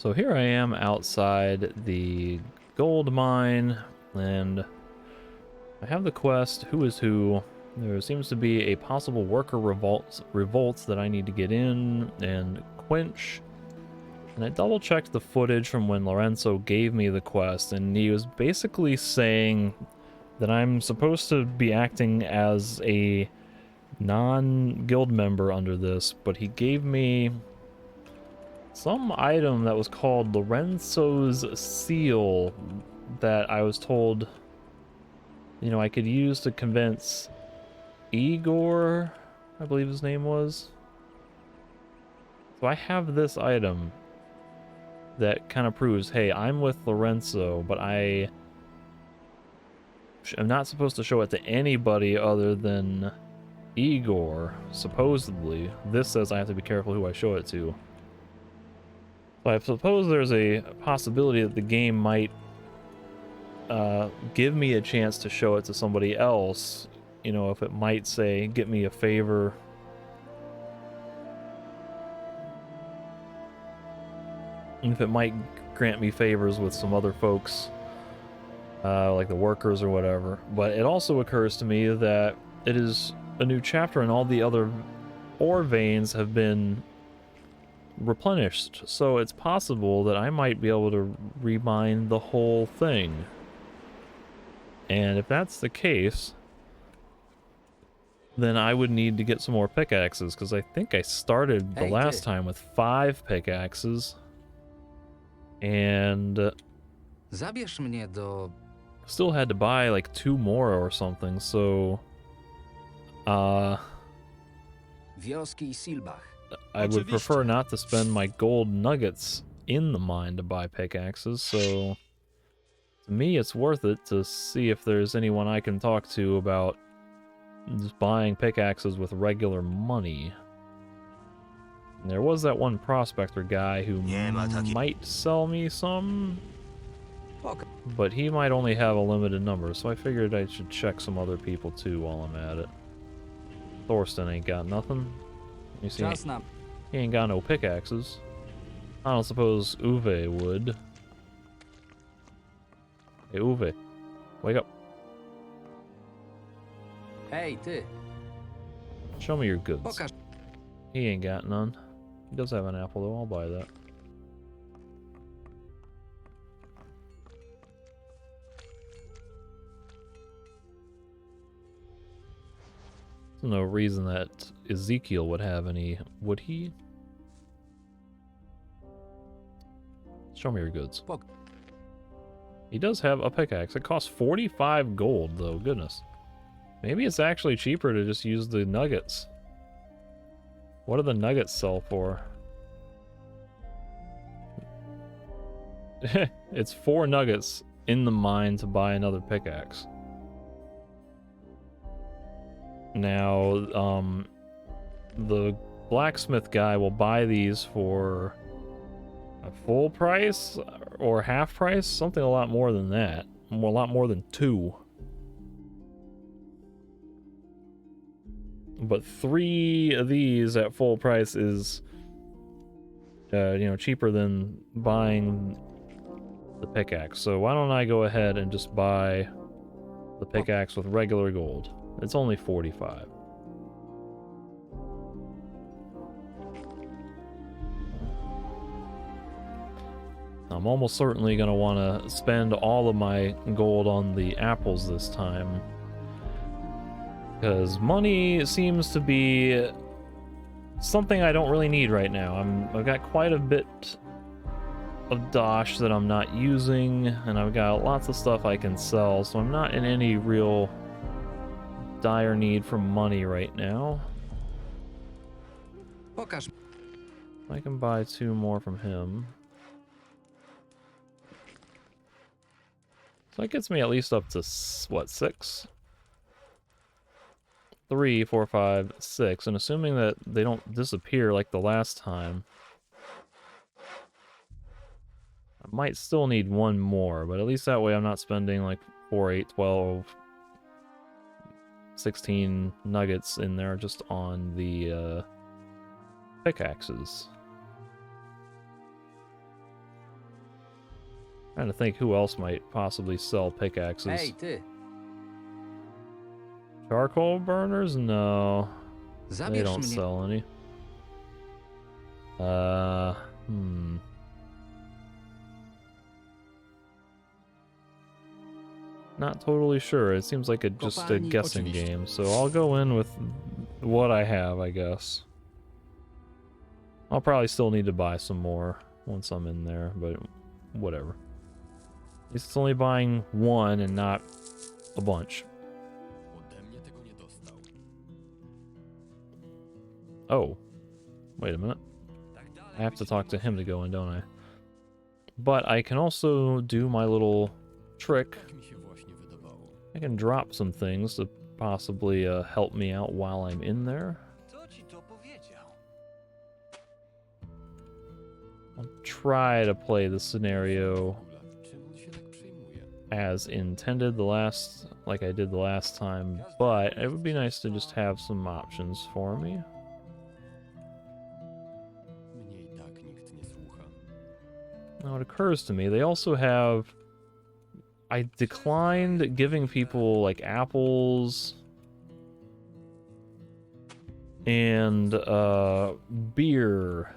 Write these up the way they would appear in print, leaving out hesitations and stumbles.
So here I am outside the gold mine, and I have the quest, Who is Who. There seems to be a possible worker revolts that I need to get in and quench. And I double-checked the footage from when Lorenzo gave me the quest, and he was basically saying that I'm supposed to be acting as a non-guild member under this, but he gave me some item that was called Lorenzo's Seal that I was told, you know, I could use to convince Igor, I believe his name was. So I have this item that kind of proves, hey, I'm with Lorenzo, but I am not supposed to show it to anybody other than Igor, supposedly. This says I have to be careful who I show it to. So I suppose there's a possibility that the game might give me a chance to show it to somebody else. You know, if it might say, get me a favor. And if it might grant me favors with some other folks, like the workers or whatever. But it also occurs to me that it is a new chapter and all the other ore veins have been replenished, so it's possible that I might be able to remine the whole thing. And if that's the case, then I would need to get some more pickaxes, because I think I started the last time with 5 pickaxes. And Zabierz mnie do... still had to buy like 2 more or something, so Wioski Silbach. I would prefer not to spend my gold nuggets in the mine to buy pickaxes, so to me it's worth it to see if there's anyone I can talk to about just buying pickaxes with regular money. And there was that one prospector guy who might sell me some, but he might only have a limited number, so I figured I should check some other people too while I'm at it. Thorsten ain't got nothing. You see, he ain't got no pickaxes. I don't suppose Uwe would. Hey, Uwe, wake up. Hey, ty. Show me your goods. He ain't got none. He does have an apple, though. I'll buy that. There's no reason that Ezekiel would have any, would he? Show me your goods. He does have a pickaxe. It costs 45 gold, though. Goodness. Maybe it's actually cheaper to just use the nuggets. What do the nuggets sell for? It's 4 nuggets in the mine to buy another pickaxe. Now, the blacksmith guy will buy these for a full price or half price, something a lot more than that. A lot more than 2. But 3 of these at full price is, you know, cheaper than buying the pickaxe. So why don't I go ahead and just buy the pickaxe with regular gold? It's only 45. I'm almost certainly going to want to spend all of my gold on the apples this time, because money seems to be something I don't really need right now. I've got quite a bit of dosh that I'm not using, and I've got lots of stuff I can sell, so I'm not in any real dire need for money right now. I can buy 2 more from him. So that gets me at least up to, what, 6? 3, 4, 5, 6, and assuming that they don't disappear like the last time, I might still need 1 more, but at least that way I'm not spending like 4, 8, 12, 16 nuggets in there just on the pickaxes. Trying to think who else might possibly sell pickaxes. Hej, ty! Charcoal burners? No. They Zabierz don't mnie... sell any. Not totally sure. It seems like just a guessing game, so I'll go in with what I have, I guess. I'll probably still need to buy some more once I'm in there, but whatever. At least it's only buying one and not a bunch. Oh, wait a minute. I have to talk to him to go in, don't I? But I can also do my little trick. I can drop some things to possibly help me out while I'm in there. I'll try to play the scenario as intended like I did the last time, but it would be nice to just have some options for me. Now it occurs to me, they also have... I declined giving people, like, apples and beer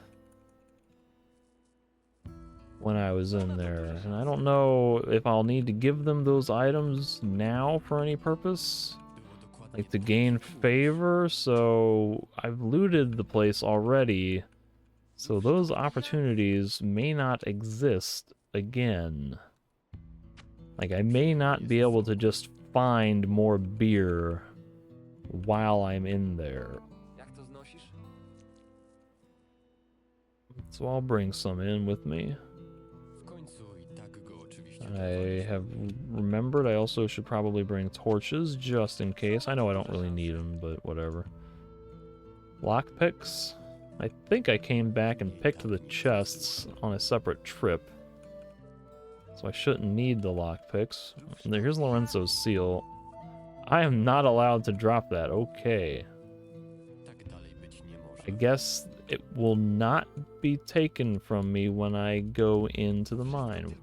when I was in there. And I don't know if I'll need to give them those items now for any purpose, like to gain favor, so I've looted the place already, so those opportunities may not exist again. Like, I may not be able to just find more beer while I'm in there. So I'll bring some in with me. I have remembered I also should probably bring torches, just in case. I know I don't really need them, but whatever. Lockpicks? I think I came back and picked the chests on a separate trip, so I shouldn't need the lockpicks. Here's Lorenzo's seal. I am not allowed to drop that. Okay. I guess it will not be taken from me when I go into the mine.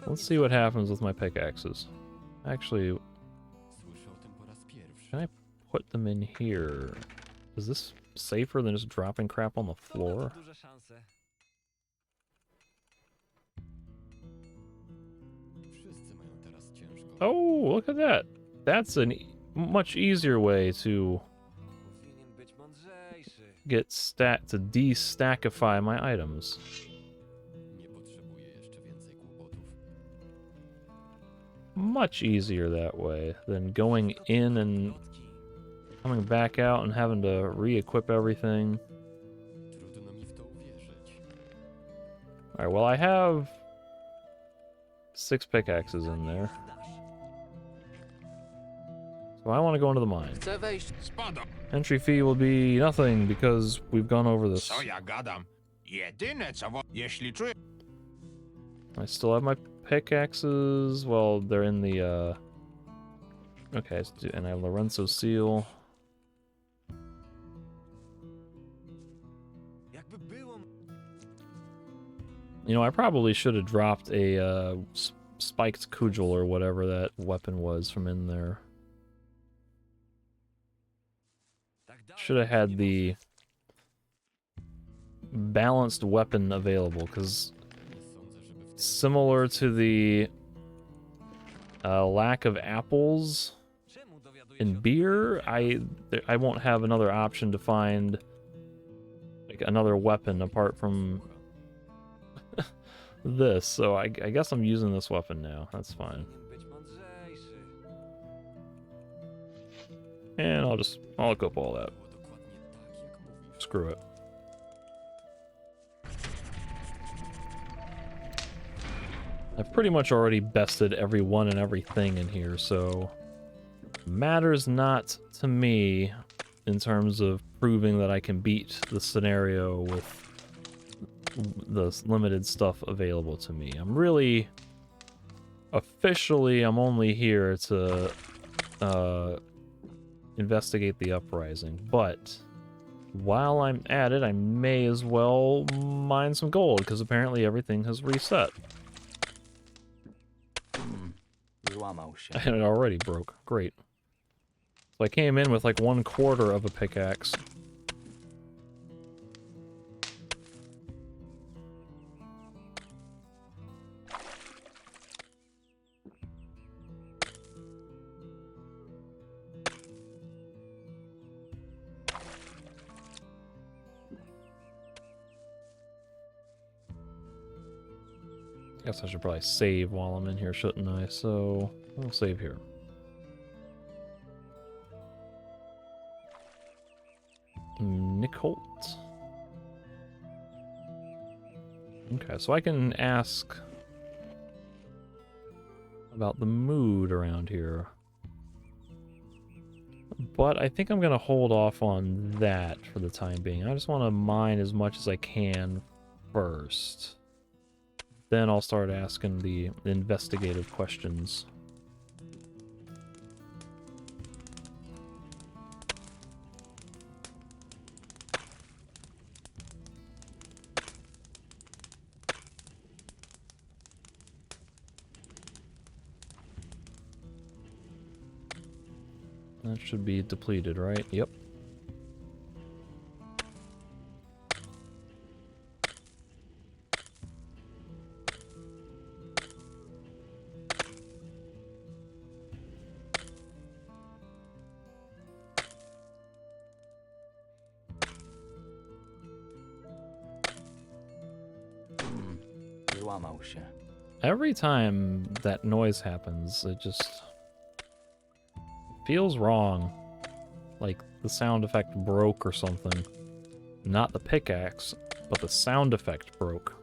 Let's see what happens with my pickaxes. Actually, can I put them in here? Is this safer than just dropping crap on the floor? Oh, look at that. That's a much easier way to get to de-stackify my items. Much easier that way than going in and coming back out and having to re-equip everything. Alright, well, I have 6 pickaxes in there. So I want to go into the mine. Entry fee will be nothing because we've gone over this. I still have my pickaxes. Well, they're in the okay, and I have Lorenzo's seal. You know, I probably should have dropped a spiked cudgel or whatever that weapon was from in there. Should have had the balanced weapon available, because similar to the lack of apples and beer, I won't have another option to find like another weapon apart from this, so I guess I'm using this weapon now. That's fine. And I'll equip all that. Screw it. I've pretty much already bested everyone and everything in here, so matters not to me in terms of proving that I can beat the scenario with the limited stuff available to me. I'm really officially, I'm only here to investigate the uprising, but while I'm at it, I may as well mine some gold, because apparently everything has reset. Złamał się. And it already broke. Great. So I came in with like 1/4 of a pickaxe. Guess I should probably save while I'm in here, shouldn't I? So, I'll save here. Nicolt. Okay, so I can ask about the mood around here. But I think I'm going to hold off on that for the time being. I just want to mine as much as I can first. Then I'll start asking the investigative questions. That should be depleted, right? Yep. Złamał się. Every time that noise happens, it just feels wrong. Like the sound effect broke or something. Not the pickaxe, but the sound effect broke.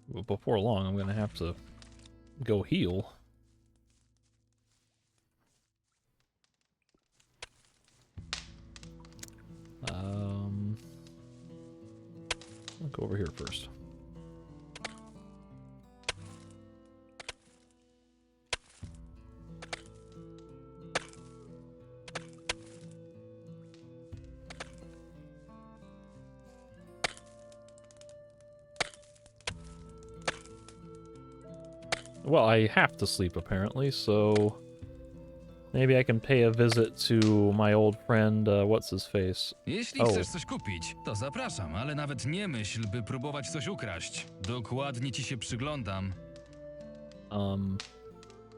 But before long, I'm going to have to go heal. I'll go over here first. Well, I have to sleep apparently, so maybe I can pay a visit to my old friend, what's his face? Jeśli chcesz coś kupić, to zapraszam, ale nawet nie myśl, by próbować coś ukraść. Dokładnie ci się przyglądam.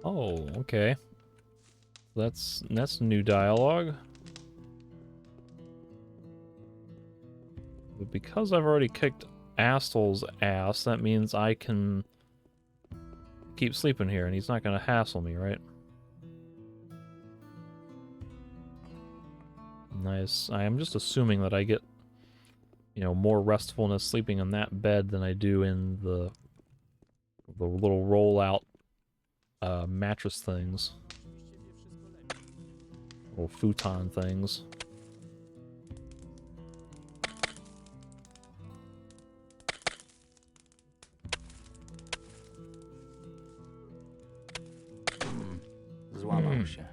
Oh, okay. That's new dialogue. But because I've already kicked Astel's ass, that means I can keep sleeping here and he's not gonna hassle me, right? Nice. I am just assuming that I get, you know, more restfulness sleeping in that bed than I do in the little roll-out mattress things. Little futon things. Złamał się.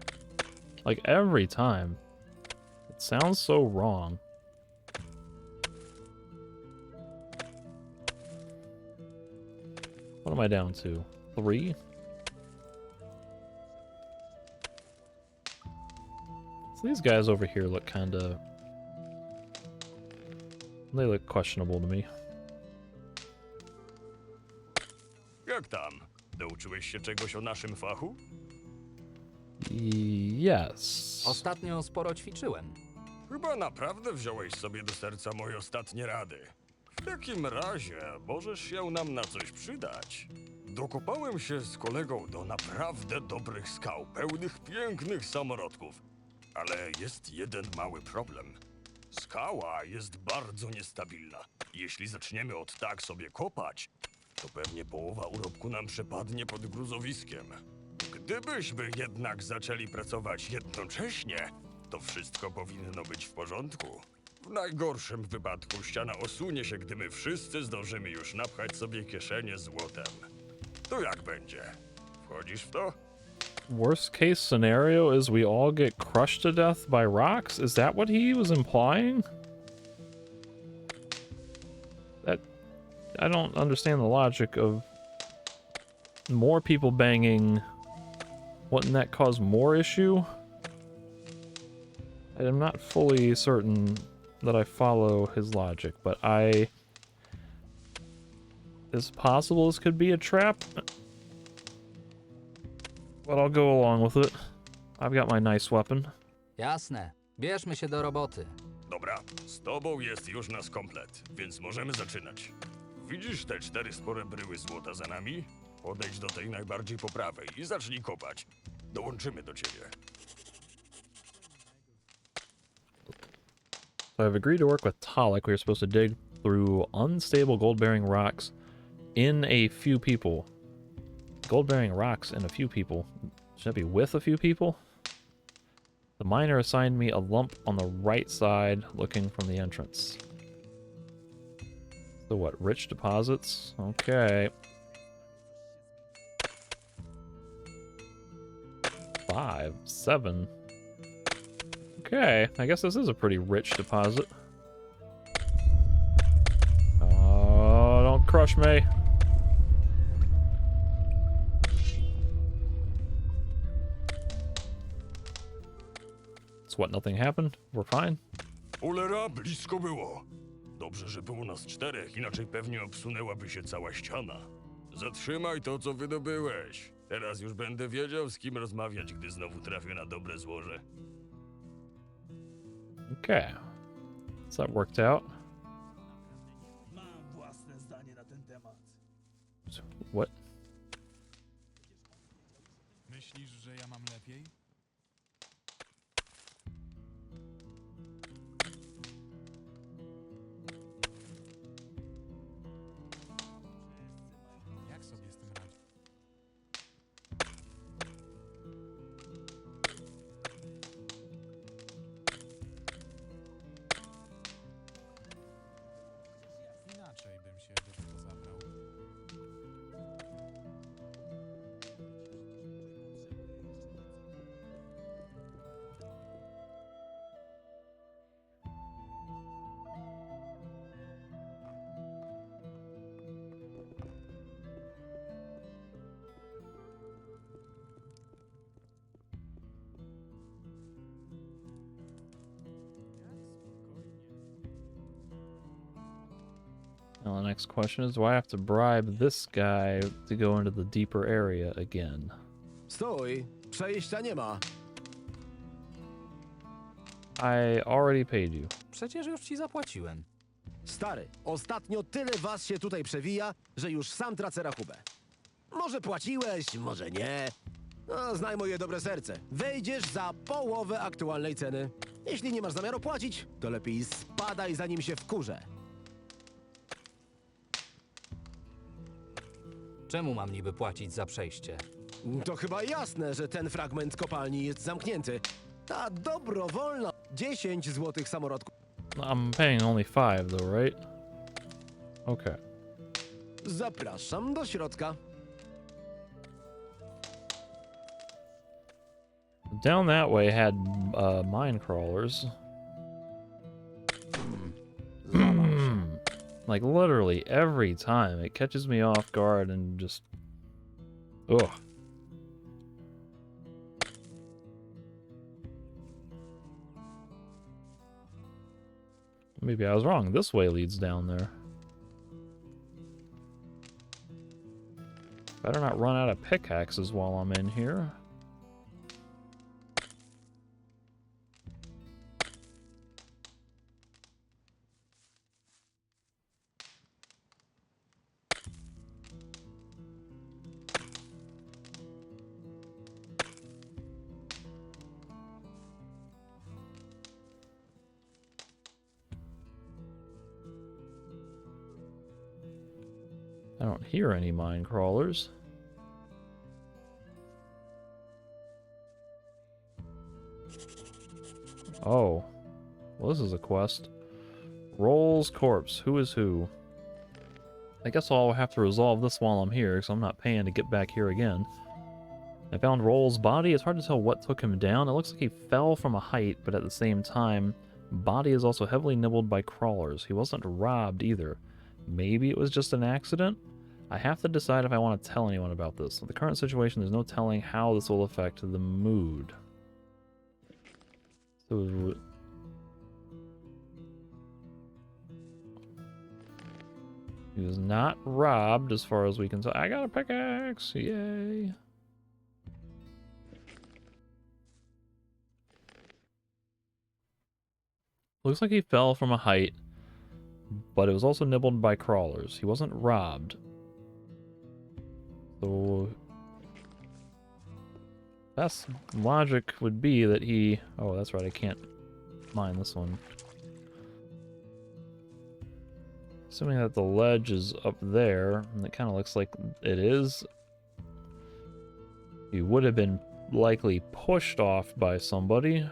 Like every time. It sounds so wrong. What am I down to? 3? So these guys over here look kinda... They look questionable to me. Jak tam? Douczyłeś się czegoś o naszym fachu? Yes. Ostatnio sporo ćwiczyłem. Chyba naprawdę wziąłeś sobie do serca moje ostatnie rady. W takim razie możesz się nam na coś przydać. Dokopałem się z kolegą do naprawdę dobrych skał, pełnych pięknych samorodków. Ale jest jeden mały problem. skała jest bardzo niestabilna. Jeśli zaczniemy od tak sobie kopać, to pewnie połowa urobku nam przepadnie pod gruzowiskiem. Gdybyśmy jednak zaczęli pracować jednocześnie, to wszystko powinno być w porządku. W najgorszym wypadku ściana osunie się, gdy my wszyscy zdążymy już napchać sobie kieszenie złotem. To jak będzie? Wchodzisz w to? Worst case scenario is we all get crushed to death by rocks? Is that what he was implying? I don't understand the logic of more people banging. Wouldn't that cause more issue? I'm not fully certain that I follow his logic, but it's possible this could be a trap, but I'll go along with it. I've got my nice weapon. Jasne. Bierzmy się do roboty. Dobra, z tobą jest już nas komplet, więc możemy zaczynać. Widzisz te 4 spore bryły złota za nami? Podejdź do tej najbardziej po prawej i zacznij kopać. Dołączymy do ciebie. So I've agreed to work with Talik. We are supposed to dig through unstable gold-bearing rocks in a few people. Gold-bearing rocks in a few people. Should that be with a few people? The miner assigned me a lump on the right side looking from the entrance. So what, rich deposits? Okay. 5, 7. Okay, I guess this is a pretty rich deposit. Oh, don't crush me. So what, nothing happened? We're fine? Ulera, blisko było. Dobrze, że było nas 4, inaczej pewnie obsunęłaby się cała ściana. Zatrzymaj to, co wydobyłeś. Teraz już będę wiedział, z kim rozmawiać, gdy znowu trafię na dobre złoże. Okay. So that worked out. Mam własne zdanie na ten temat. What? Myślisz, że ja mam lepiej? Jak sobie z tym radzić? Inaczej bym się do tego zabrał. Now the next question is, do I have to bribe this guy to go into the deeper area again? Stój! Przejścia nie ma. I already paid you. Przecież już ci zapłaciłem. Stary, ostatnio tyle was się tutaj przewija, że już sam tracę rachubę. Może płaciłeś, może nie. No, znaj moje dobre serce. Wejdziesz za połowę aktualnej ceny. Jeśli nie masz zamiaru płacić, to lepiej spadaj, zanim się wkurzę. Czemu mam niby płacić za przejście? To chyba jasne, że ten fragment kopalni jest zamknięty. Ta dobrowolna 10 złotych samorodków. I'm paying only 5 though, right? Okay. Zapraszam do środka. Down that way had mine crawlers. Złamał się. Like literally every time it catches me off guard and just ugh. Maybe I was wrong. This way leads down there. Better not run out of pickaxes while I'm in here. I don't hear any mine crawlers. Oh. Well, this is a quest. Roll's corpse. Who is who? I guess I'll have to resolve this while I'm here, because I'm not paying to get back here again. I found Roll's body. It's hard to tell what took him down. It looks like he fell from a height, but at the same time, body is also heavily nibbled by crawlers. He wasn't robbed either. Maybe it was just an accident? I have to decide if I want to tell anyone about this. With the current situation, there's no telling how this will affect the mood. So... he was not robbed as far as we can tell. I got a pickaxe! Yay! Looks like he fell from a height, but it was also nibbled by crawlers. He wasn't robbed. So... best logic would be that he... oh, that's right, I can't mine this one. Assuming that the ledge is up there, and it kind of looks like it is, he would have been likely pushed off by somebody.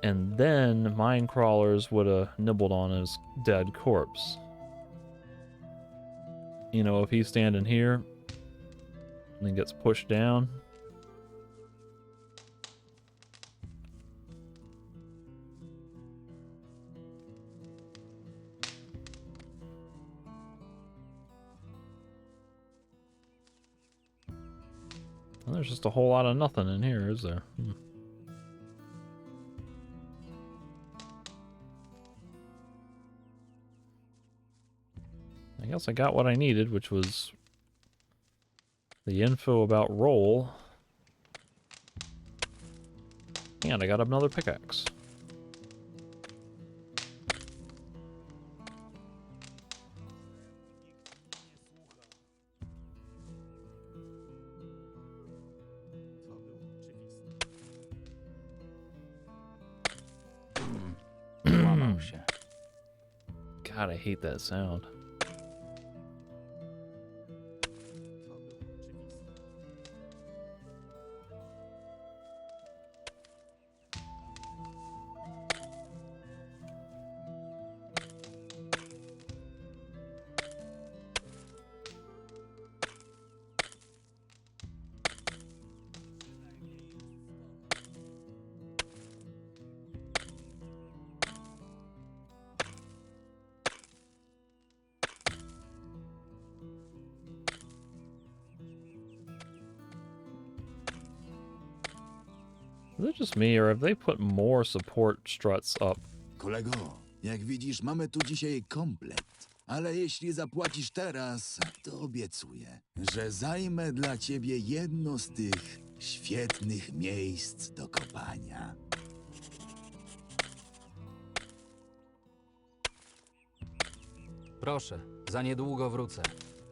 And then mine crawlers would have nibbled on his dead corpse. You know, if he's standing here and then gets pushed down. Well, there's just a whole lot of nothing in here, is there? I guess I got what I needed, which was the info about Roll. And I got another pickaxe. Łamał się. God, I hate that sound. Is it just me, or have they put more support struts up? Kolego, jak widzisz, mamy tu dzisiaj komplet. Ale jeśli zapłacisz teraz, to obiecuję, że zajmę dla ciebie jedno z tych świetnych miejsc do kopania. Proszę, za niedługo wrócę.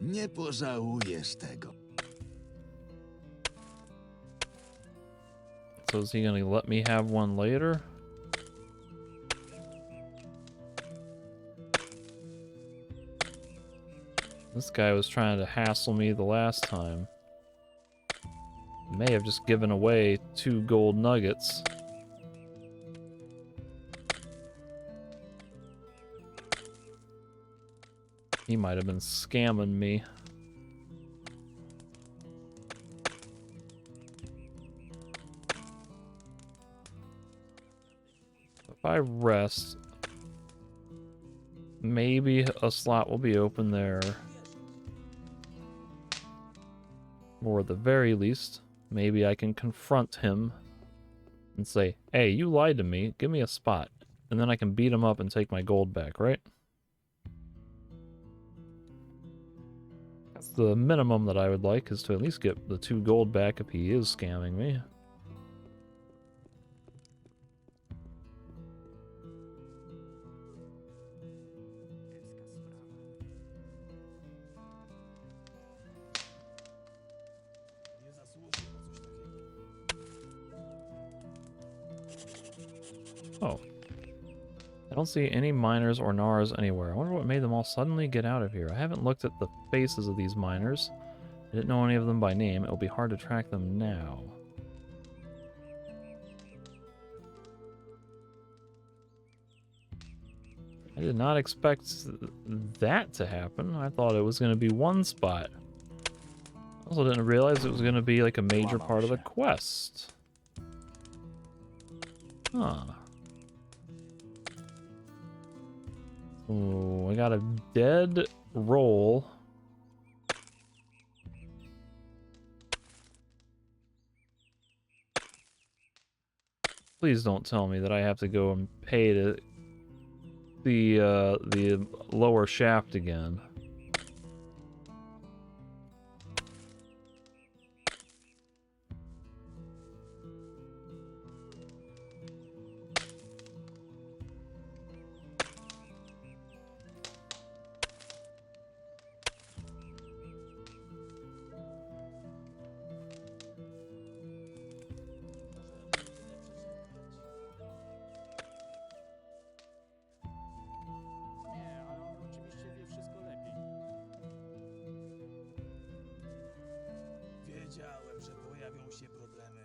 Nie pożałujesz tego. So is he gonna let me have one later? This guy was trying to hassle me the last time. May have just given away 2 gold nuggets. He might have been scamming me. If I rest, maybe a slot will be open there. Or at the very least, maybe I can confront him and say, hey, you lied to me, give me a spot. And then I can beat him up and take my gold back, right? That's the minimum that I would like, is to at least get the 2 gold back if he is scamming me. Nie zasłużył na coś takiego. 哦 I don't see any miners or gnars anywhere. I wonder what made them all suddenly get out of here. I haven't looked at the faces of these miners. I didn't know any of them by name. It will be hard to track them now. I did not expect that to happen. I thought it was going to be one spot. I also didn't realize it was going to be like a major part of the quest. Huh. Oh, I got a dead roll. Please don't tell me that I have to go and pay to the lower shaft again. Nie, ale on oczywiście wie wszystko lepiej. Wiedziałem, że pojawią się problemy.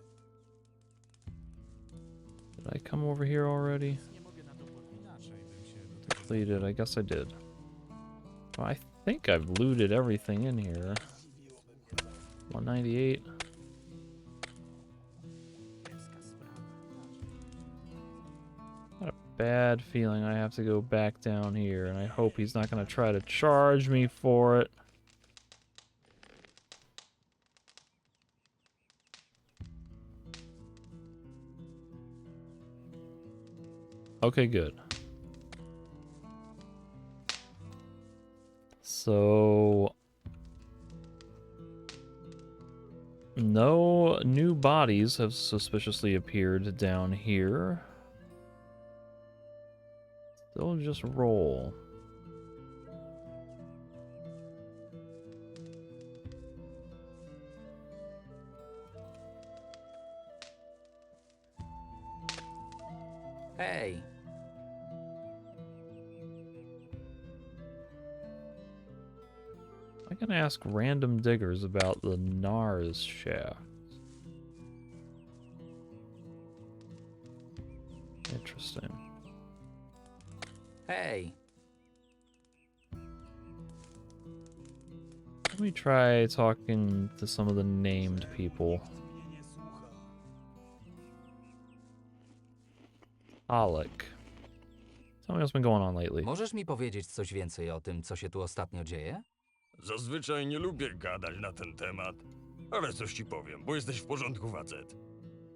Did I come over here already? Nie mogę na to inaczej bym się do tego Completed. I guess I did. Well, I think I've looted everything in here. 198. Kiepska sprawa. Got a bad feeling I have to go back down here, and I hope he's not going to try to charge me for it. Okay, good. So, no new bodies have suspiciously appeared down here. Still just roll. Hej, I can ask random diggers about the Nars shaft. Interesting. hej. Let me try talking to some of the named people. mnie nie słucha. Alec. Tell me what's been going on lately. Możesz mi powiedzieć coś więcej o tym, co się tu ostatnio dzieje? Zazwyczaj nie lubię gadać na ten temat, ale coś ci powiem, bo jesteś w porządku, facet.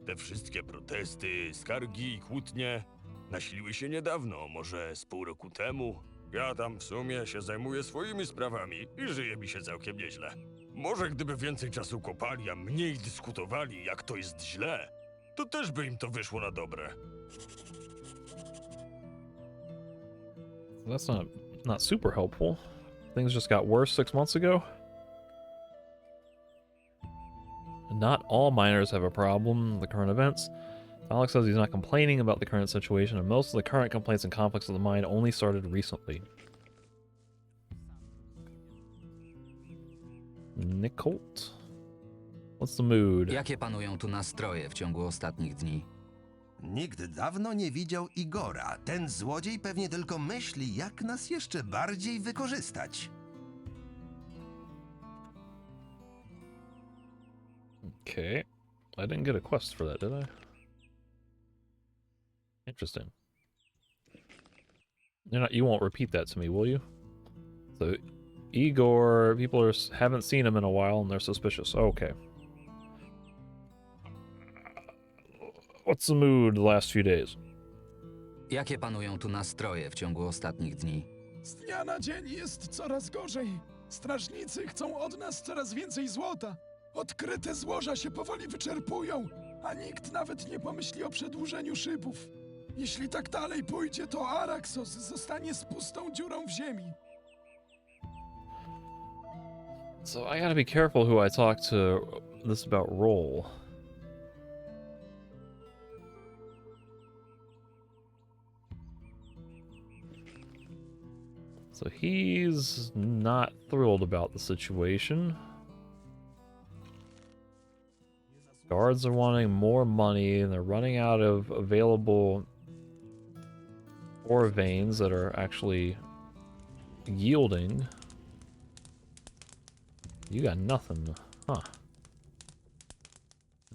Te wszystkie protesty, skargi i kłótnie nasiliły się niedawno, może z pół roku temu. Ja tam w sumie się zajmuję swoimi sprawami i żyje mi się całkiem nieźle. Może gdyby więcej czasu kopali, a mniej dyskutowali, jak to jest źle, to też by im to wyszło na dobre. That's not super helpful. Things just got worse 6 months ago. Not all miners have a problem with the current events. Alex says he's not complaining about the current situation, and most of the current complaints and conflicts of the mine only started recently. Nick Holt. What's the mood? Jakie panują tu nastroje w ciągu ostatnich dni? Nikt dawno nie widział Igora. Ten złodziej pewnie tylko myśli, jak nas jeszcze bardziej wykorzystać. Okay. I didn't get a quest for that, did I? Interesting. You won't repeat that to me, will you? So, Igor, people haven't seen him in a while and they're suspicious. Okay. What's the mood the last few days? Jakie panują tu nastroje w ciągu ostatnich dni? Z dnia na dzień jest coraz gorzej. Strażnicy chcą od nas coraz więcej złota. Odkryte złoża się powoli wyczerpują, a nikt nawet nie pomyśli o przedłużeniu szybów. Jeśli tak dalej pójdzie, to Archolos zostanie z pustą dziurą w ziemi. So I gotta be careful who I talk to this about roll. So he's not thrilled about the situation. Guards are wanting more money, and they're running out of available ore veins that are actually yielding. You got nothing, huh?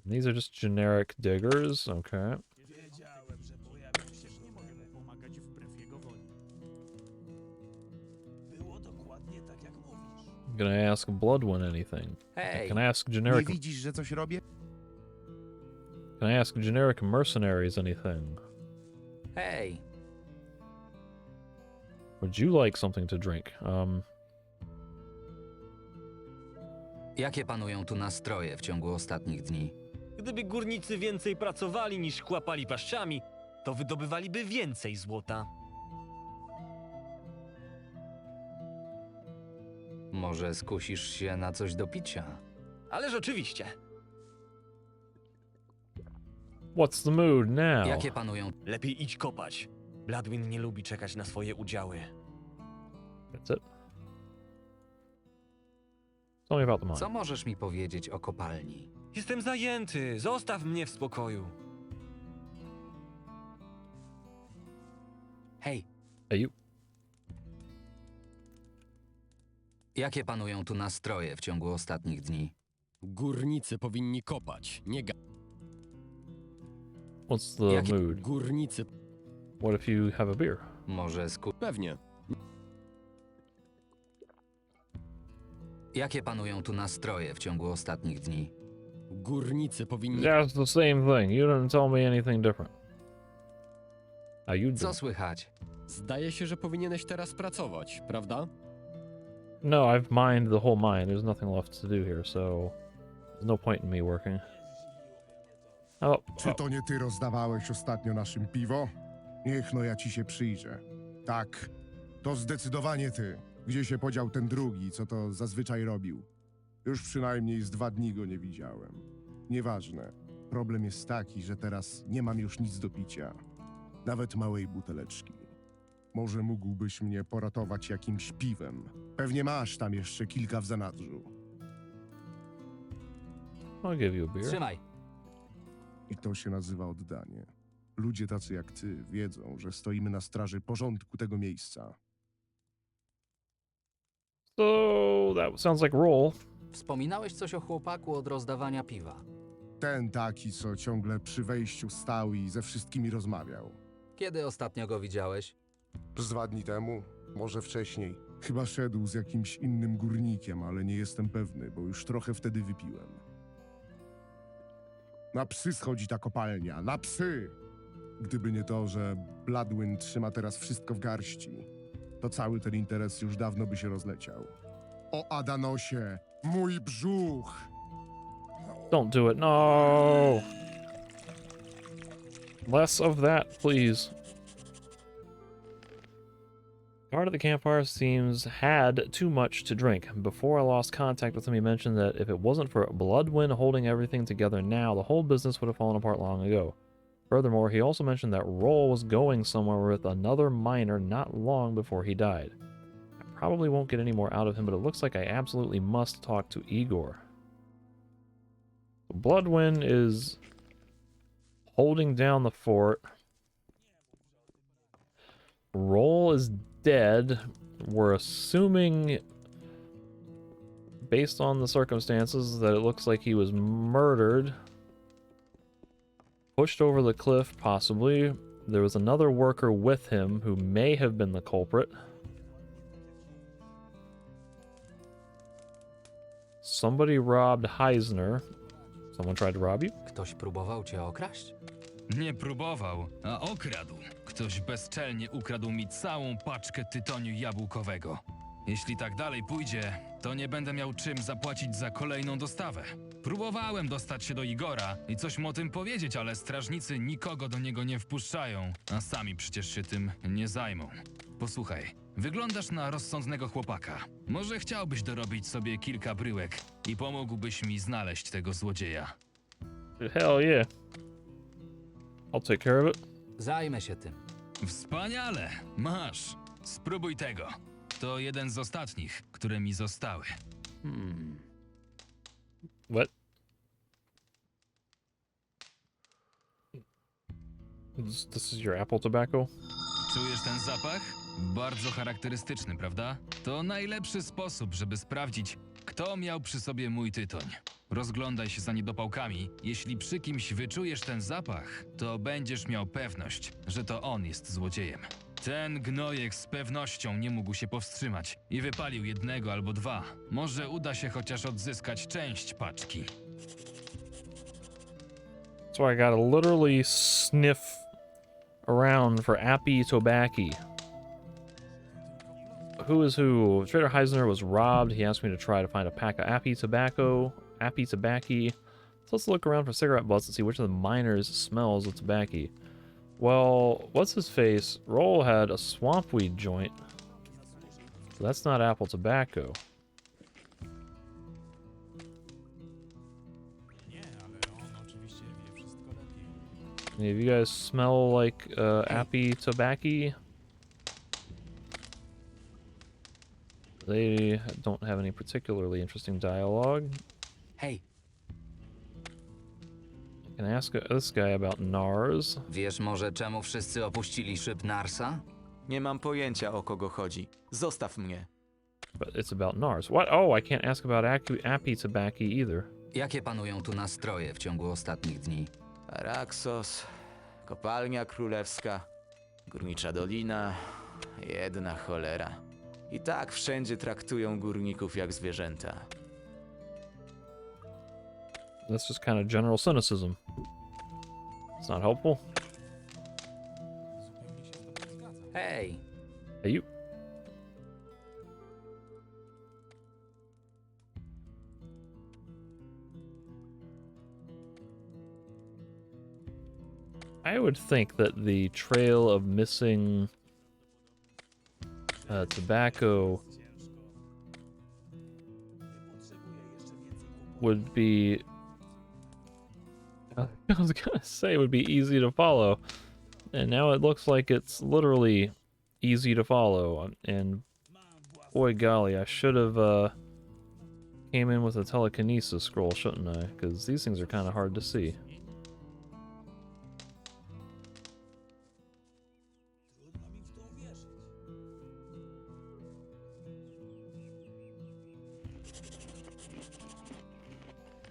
And these are just generic diggers, okay. Nie mogę mu pomagać wbrew jego woli. Było dokładnie tak, jak mówisz. I'm gonna ask Bloodwind anything. Hej, Can I ask Nie generic? widzisz, że coś robię? Can I ask generic mercenaries anything? hej. Would you like something to drink? Jakie panują tu nastroje w ciągu ostatnich dni? Gdyby górnicy więcej pracowali niż kłapali paszczami, to wydobywaliby więcej złota. Może skusisz się na coś do picia? Ależ oczywiście. What's the mood now? Jakie panują... Lepiej idź kopać. Bladwin nie lubi czekać na swoje udziały. That's it. Tell me about the mine. Co możesz mi powiedzieć o kopalni? Jestem zajęty, zostaw mnie w spokoju. Hej, Hey, you. jakie panują tu nastroje w ciągu ostatnich dni? Górnicy powinni kopać, nie What's the Jakie- mood? Górnicy... What if you have a beer? Może Pewnie. Jakie panują tu nastroje w ciągu ostatnich dni? Górnicy powinni... That's the same thing. You didn't tell me anything different. How you Co do? słychać? Zdaje się, że powinieneś teraz pracować, prawda? No, I've mined the whole mine. There's nothing left to do here, so there's no point in me working. Oh, Czy to nie ty rozdawałeś ostatnio naszym piwo? Niech no ja ci się przyjrzę. Tak, to zdecydowanie ty. Gdzie się podział ten drugi, co to zazwyczaj robił? Już przynajmniej z 2 dni go nie widziałem. Nieważne. Problem jest taki, że teraz nie mam już nic do picia. Nawet małej buteleczki. Może mógłbyś mnie poratować jakimś piwem. Pewnie masz tam jeszcze kilka w zanadrzu. I'll give you a beer. Trzymaj. I to się nazywa oddanie. Ludzie tacy jak ty wiedzą, że stoimy na straży porządku tego miejsca. So that sounds like roll. Wspominałeś coś o chłopaku od rozdawania piwa. Ten taki, co ciągle przy wejściu stał i ze wszystkimi rozmawiał. Kiedy ostatnio go widziałeś? Z 2 dni temu, może wcześniej. Chyba szedł z jakimś innym górnikiem, ale nie jestem pewny, bo już trochę wtedy wypiłem. Na psy schodzi ta kopalnia, na psy! Gdyby nie to, że Bladwin trzyma teraz wszystko w garści, to cały ten interes już dawno by się rozleciał. O Adanosie, mój brzuch! Don't do it. No. Less of that, please. Guard at the campfire seems had too much to drink. Before I lost contact with him, he mentioned that if it wasn't for Bloodwind holding everything together now, the whole business would have fallen apart long ago. Furthermore, he also mentioned that Roll was going somewhere with another miner not long before he died. I probably won't get any more out of him, but it looks like I absolutely must talk to Igor. Bloodwind is holding down the fort. Roll is dead. We're assuming, based on the circumstances, that it looks like he was murdered. Pushed over the cliff, possibly. There was another worker with him who may have been the culprit. Somebody robbed Heisner. Someone tried to rob you? Ktoś próbował cię okraść? Nie próbował, a okradł. Ktoś bezczelnie ukradł mi całą paczkę tytoniu jabłkowego. Jeśli tak dalej pójdzie, to nie będę miał czym zapłacić za kolejną dostawę. Próbowałem dostać się do Igora i coś mu o tym powiedzieć, ale strażnicy nikogo do niego nie wpuszczają, a sami przecież się tym nie zajmą. Posłuchaj, wyglądasz na rozsądnego chłopaka. Może chciałbyś dorobić sobie kilka bryłek i pomógłbyś mi znaleźć tego złodzieja. Hell yeah. I'll take care of it. Zajmę się tym. Wspaniale! Masz! Spróbuj tego. To jeden z ostatnich, które mi zostały. What? This is your apple tobacco? Czujesz ten zapach? Bardzo charakterystyczny, prawda? To najlepszy sposób, żeby sprawdzić, kto miał przy sobie mój tytoń. Rozglądaj się za niedopałkami. Jeśli przy kimś wyczujesz ten zapach, to będziesz miał pewność, że to on jest złodziejem. Ten gnojek z pewnością nie mógł się powstrzymać i wypalił jednego albo dwa. Może uda się chociaż odzyskać część paczki. So I gotta literally sniff around for Appy Tobacco. Who is who? Trader Heisner was robbed. He asked me to try to find a pack of Appy Tobacco. So let's look around for cigarette butts and see which of the miners smells of tobacco. Well, what's his face? Roll had a swampweed joint. So that's not apple tobacco. Any of you guys smell like Appy Tobacco? They don't have any particularly interesting dialogue. Hej, I can ask this guy about Nars. wiesz może czemu wszyscy opuścili szyb Narsa? Nie mam pojęcia, o kogo chodzi. Zostaw mnie. But it's about Nars. What? Oh, I can't ask about Appy Tobacco either. Jakie panują tu nastroje w ciągu ostatnich dni? Araxos, kopalnia królewska, górnicza dolina, jedna cholera. I tak wszędzie traktują górników jak zwierzęta. That's just kind of general cynicism. It's not helpful. Hej, Hey, you. I would think that the trail of missing tobacco would be, I was gonna say, would be easy to follow, and now it looks like it's literally easy to follow. And boy golly, I should have came in with a telekinesis scroll, shouldn't I? Because these things are kind of hard to see.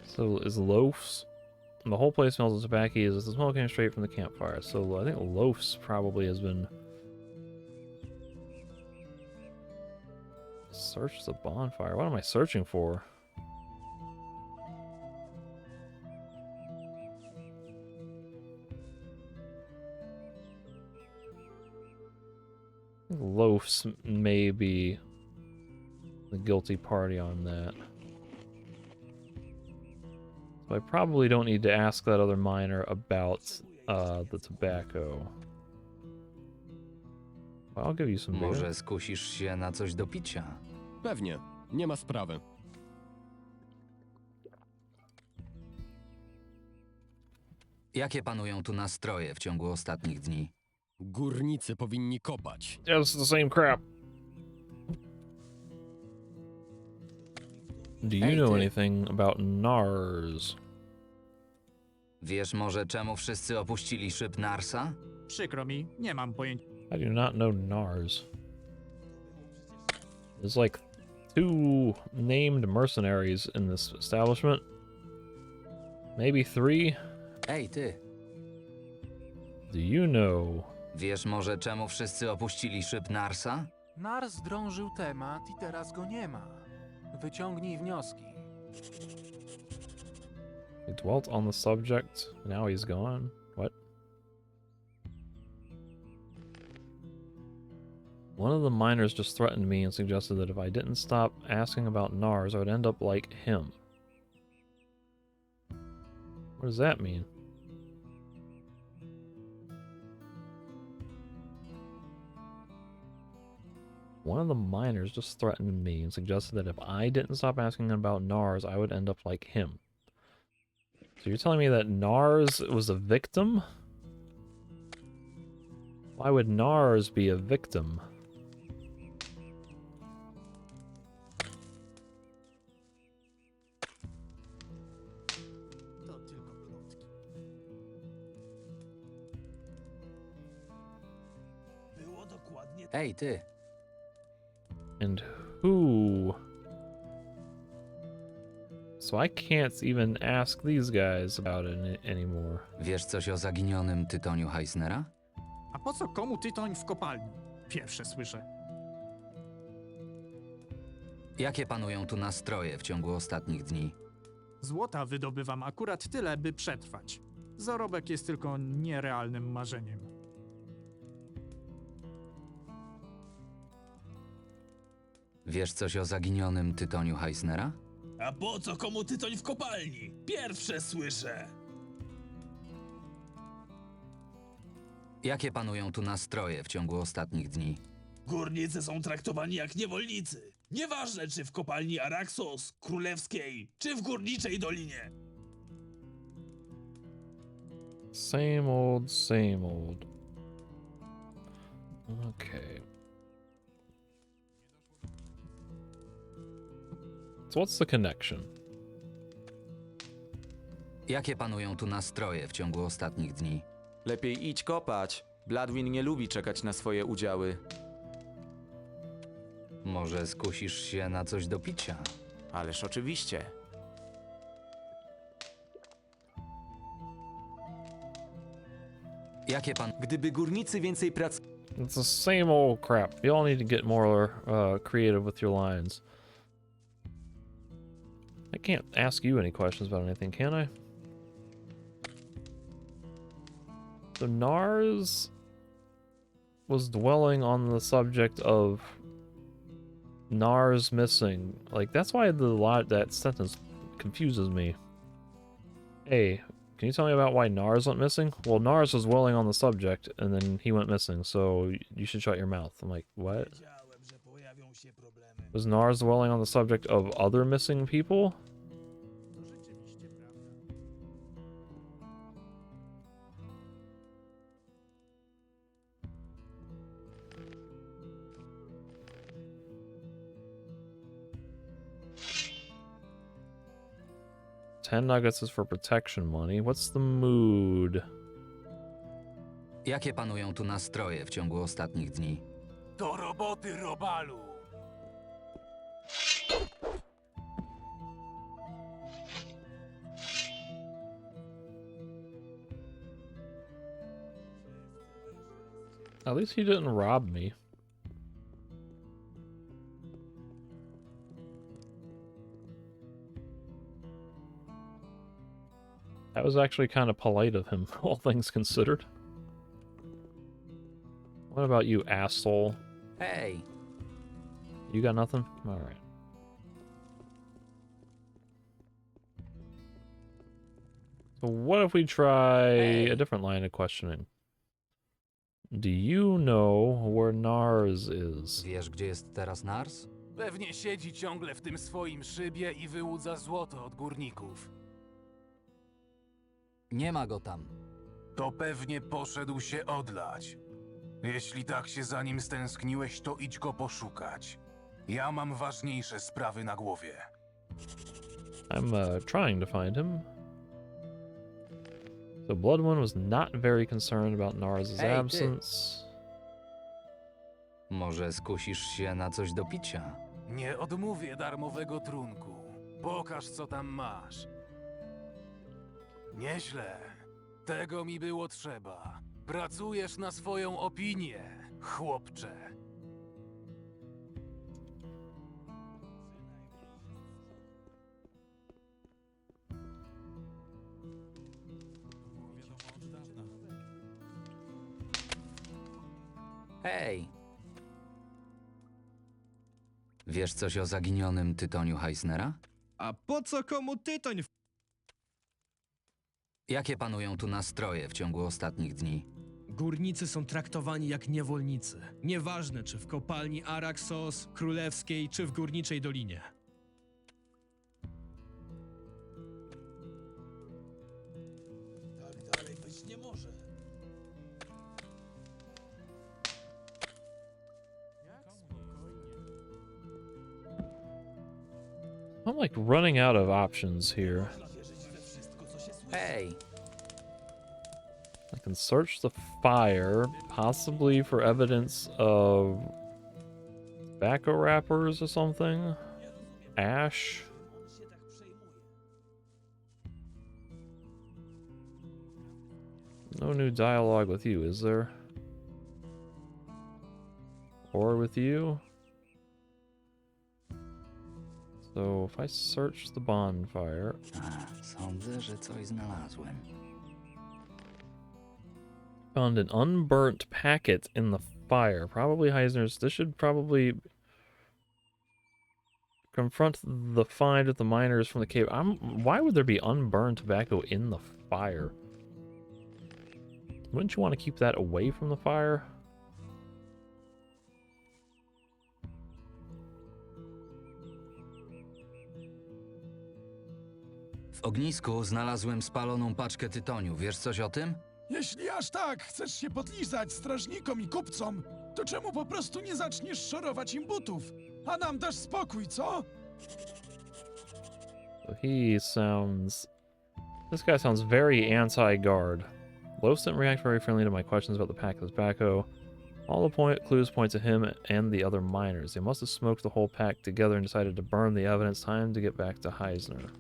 So is loafs? The whole place smells of tobacco. Is the smoke came straight from the campfire? So I think loafs probably has been search the bonfire. What am I searching for? Loafs may be the guilty party on that. So I probably don't need to ask that other miner about the tobacco. Well, I'll give you some beer. może skusisz się na coś do picia? Pewnie, nie ma sprawy. Jakie panują tu nastroje w ciągu ostatnich dni? Górnicy powinni kopać. Yeah, it's the same crap. Do you Hey, know ty. anything about Nars? Wiesz może czemu wszyscy opuścili szyb Narsa? Przykro mi, nie mam pojęcia. I do not know Nars. There's like 2 named mercenaries in this establishment. Maybe 3? Ej, ty, Do you know? wiesz może czemu wszyscy opuścili szyb Narsa? Nars drążył temat i teraz go nie ma. Wyciągnij wnioski. He dwelt on the subject, now he's gone. What? One of the miners just threatened me and suggested that if I didn't stop asking about Nars, I would end up like him. What does that mean? One of the miners just threatened me and suggested that if I didn't stop asking about Nars, I would end up like him. So you're telling me that Nars was a victim? Why would Nars be a victim? Ej, ty. And who? So I can't even ask these guys about it anymore. Wiesz coś o zaginionym tytoniu Heisnera? A po co komu tytoń w kopalni? Pierwsze słyszę. Jakie panują tu nastroje w ciągu ostatnich dni? Złota wydobywam akurat tyle, by przetrwać. Zarobek jest tylko nierealnym marzeniem. Wiesz coś o zaginionym tytoniu Heisnera? A po co komu tytoń w kopalni? Pierwsze słyszę. Jakie panują tu nastroje w ciągu ostatnich dni? Górnicy są traktowani jak niewolnicy. Nieważne, czy w kopalni Archolos, Królewskiej, czy w Górniczej Dolinie. Same old, same old. Okay. So what's the connection? Jakie panują tu nastroje w ciągu ostatnich dni? Lepiej idź kopać. Bladwin nie lubi czekać na swoje udziały. Może skusisz się na coś do picia? Ależ oczywiście. Jakie pan... Gdyby górnicy więcej It's the same old crap. You all need to get more creative with your lines. I can't ask you any questions about anything, can I? So Nars was dwelling on the subject of Nars missing. Like, that's why that sentence confuses me. Hey, can you tell me about why Nars went missing? Well, Nars was dwelling on the subject, and then he went missing, so you should shut your mouth. I'm like, what? Was Nars dwelling on the subject of other missing people? $10 nuggets is for protection money. What's the mood? Jakie panują tu nastroje w ciągu ostatnich dni? Do roboty, robalu! At least he didn't rob me. That was actually kind of polite of him, all things considered. What about you, asshole? Hey! You got nothing? Alright. So what if we try a different line of questioning? Do you know where Nars is? Wiesz, gdzie jest teraz Nars? Pewnie siedzi ciągle w tym swoim szybie i wyłudza złoto od górników. Nie ma go tam. To pewnie poszedł się odlać. Jeśli tak się za nim stęskniłeś, to idź go poszukać. Ja mam ważniejsze sprawy na głowie. I'm trying to find him. So Bloodwind was not very concerned about Nars' Hey, absence. Może skusisz się na coś do picia? Nie odmówię darmowego trunku. Pokaż, co tam masz. Nieźle. Tego mi było trzeba. Pracujesz na swoją opinię, chłopcze. Hej! Wiesz coś o zaginionym tytoniu Heisnera? A po co komu tytoń? Jakie panują tu nastroje w ciągu ostatnich dni? Górnicy są traktowani jak niewolnicy. Nieważne, czy w kopalni Archolos, Królewskiej, czy w Górniczej Dolinie. Tak dalej być nie może. I'm like running out of options here. Hej! Like can search the fire, possibly for evidence of tobacco wrappers or something. Ash. No new dialogue with you, is there? Or with you? So if I search the bonfire... Sądzę, że coś znalazłem. Found an unburnt packet in the fire. Probably Heisner's. This should probably confront the find with the miners from the cave. Why would there be unburned tobacco in the fire? Wouldn't you want to keep that away from the fire? W ognisku znalazłem spaloną paczkę tytoniu. Wiesz coś o tym? Jeśli aż tak chcesz się podlizać strażnikom i kupcom, to czemu po prostu nie zaczniesz szorować im butów? A nam dasz spokój, co? So this guy sounds very anti-guard. Loaf didn't react very friendly to my questions about the pack of tobacco. All the clues point to him and the other miners. They must have smoked the whole pack together and decided to burn the evidence. Time to get back to Heisner.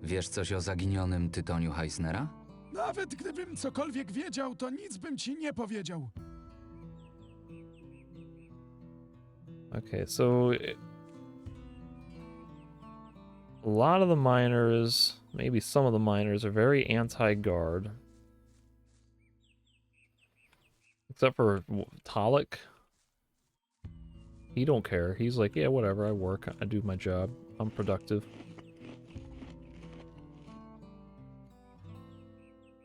Wiesz coś o zaginionym tytoniu Heisnera? Nawet gdybym cokolwiek wiedział, to nic bym ci nie powiedział. Okay, so a lot of the miners, maybe some of the miners, are very anti-guard. Except for Talik. He don't care. He's like, yeah, whatever, I work, I do my job, I'm productive.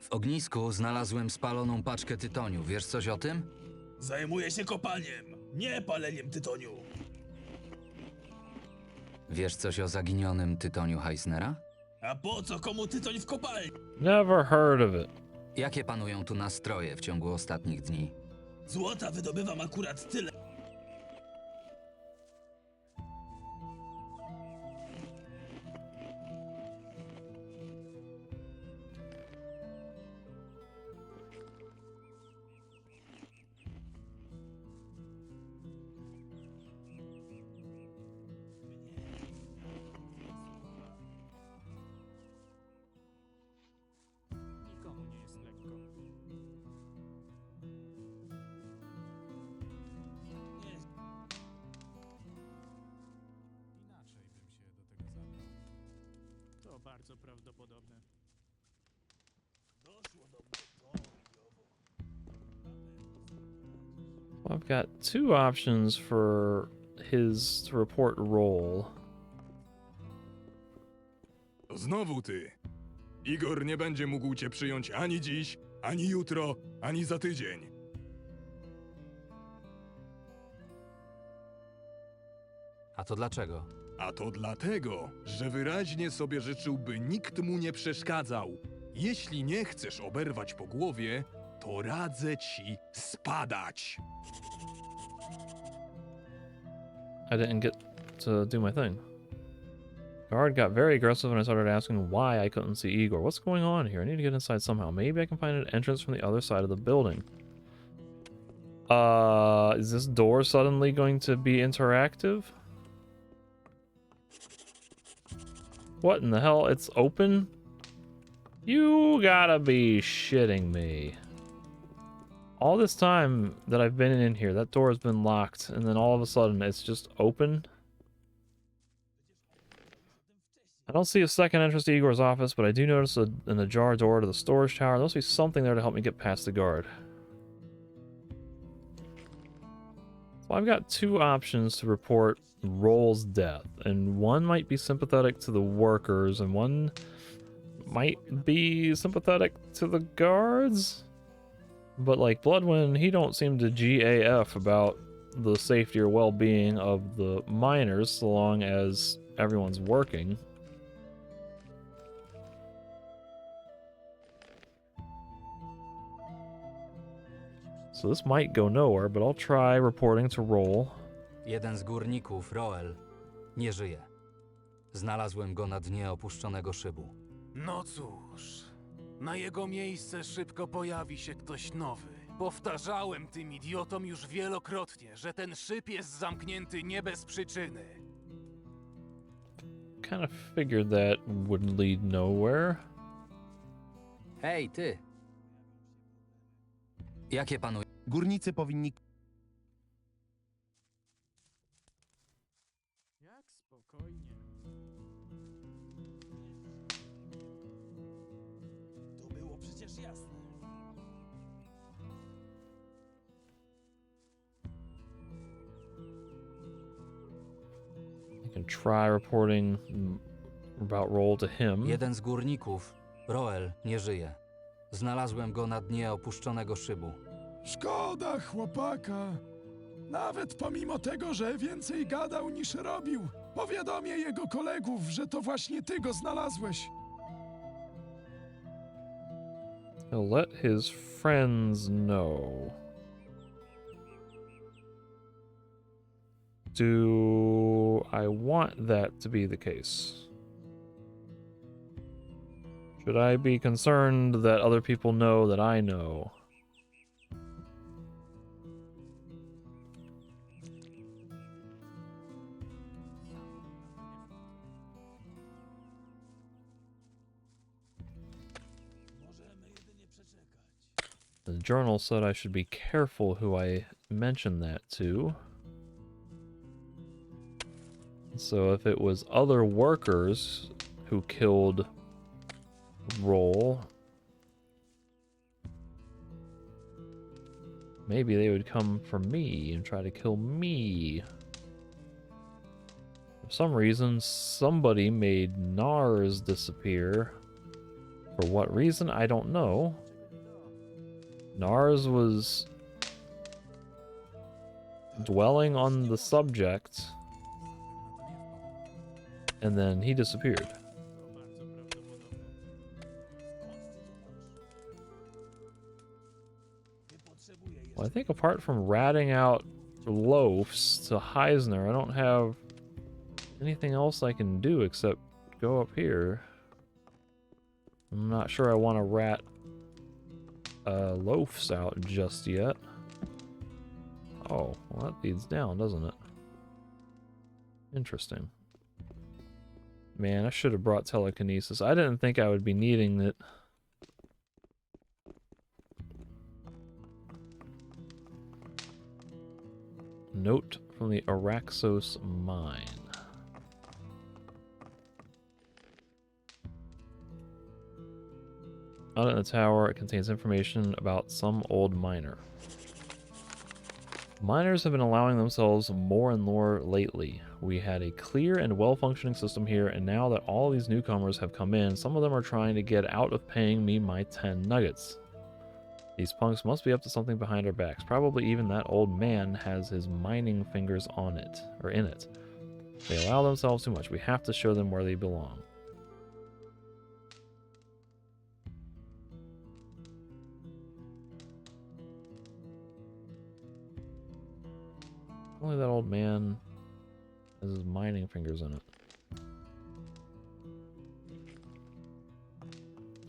W ognisku znalazłem spaloną paczkę tytoniu. Wiesz coś o tym? Zajmuję się kopalniem, nie paleniem tytoniu. Wiesz coś o zaginionym tytoniu Heisnera? A po co komu tytoń w kopalni? Never heard of it. Jakie panują tu nastroje w ciągu ostatnich dni? Złota wydobywam akurat tyle. Bardzo prawdopodobne. Well, I've got two options for his to report role. Znowu ty. Igor nie będzie mógł cię przyjąć ani dziś, ani jutro, ani za tydzień. A to dlaczego? A to dlatego, że wyraźnie sobie życzył, by nikt mu nie przeszkadzał. Jeśli nie chcesz oberwać po głowie, to radzę ci spadać. I didn't get to do my thing. Guard got very aggressive when I started asking why I couldn't see Igor. What's going on here? I need to get inside somehow. Maybe I can find an entrance from the other side of the building. Is this door suddenly going to be interactive? What in the hell? It's open? You gotta be shitting me. All this time that I've been in here, that door has been locked, and then all of a sudden it's just open. I don't see a second entrance to Igor's office, but I do notice an ajar door to the storage tower. There must be something there to help me get past the guard. So I've got two options to report Roll's death, and one might be sympathetic to the workers, and one might be sympathetic to the guards. But like Bloodwind, he don't seem to GAF about the safety or well-being of the miners so long as everyone's working. So this might go nowhere, but I'll try reporting to Roll. Jeden z górników, Roel, nie żyje. Znalazłem go na dnie opuszczonego szybu. No cóż, Na jego miejsce szybko pojawi się ktoś nowy. Powtarzałem tym idiotom już wielokrotnie, że ten szyb jest zamknięty nie bez przyczyny. Kind of figured that would lead nowhere. Hej, ty! Jakie panu... Górnicy powinni... Jak spokojnie. To było przecież jasne. I can try reporting about Roll to him. Jeden z górników, Roel, nie żyje. Znalazłem go na dnie opuszczonego szybu. Szkoda chłopaka. Nawet pomimo tego, że więcej gadał niż robił, powiadomię jego kolegów, że to właśnie ty go znalazłeś. He'll let his friends know. Do I want that to be the case? Should I be concerned that other people know that I know? The journal said I should be careful who I mention that to. So if it was other workers who killed Roll, maybe they would come for me and try to kill me. For some reason, somebody made Nars disappear. For what reason, I don't know. Nars was dwelling on the subject, and then he disappeared. Well, I think apart from ratting out loafs to Heisner, I don't have anything else I can do except go up here. I'm not sure I want to rat loafs out just yet. Oh, well, that leads down, doesn't it? Interesting. Man, I should have brought telekinesis. I didn't think I would be needing it. Note from the Archolos mine. Out in the tower, it contains information about some old miner. Miners have been allowing themselves more and more lately. We had a clear and well-functioning system here, and now that all these newcomers have come in, some of them are trying to get out of paying me my 10 nuggets. These punks must be up to something behind our backs. Probably even that old man has his mining fingers on it, or in it. They allow themselves too much. We have to show them where they belong. Only that old man has his mining fingers in it.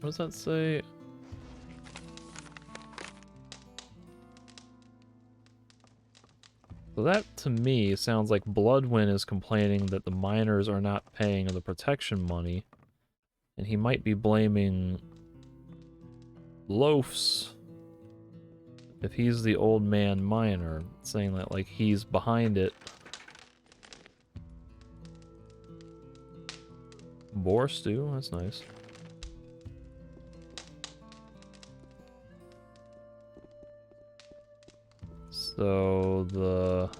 What does that say? So that, to me, sounds like Bloodwind is complaining that the miners are not paying the protection money, and he might be blaming Loafs if he's the old man miner, saying that like he's behind it. Boar stew, that's nice. So the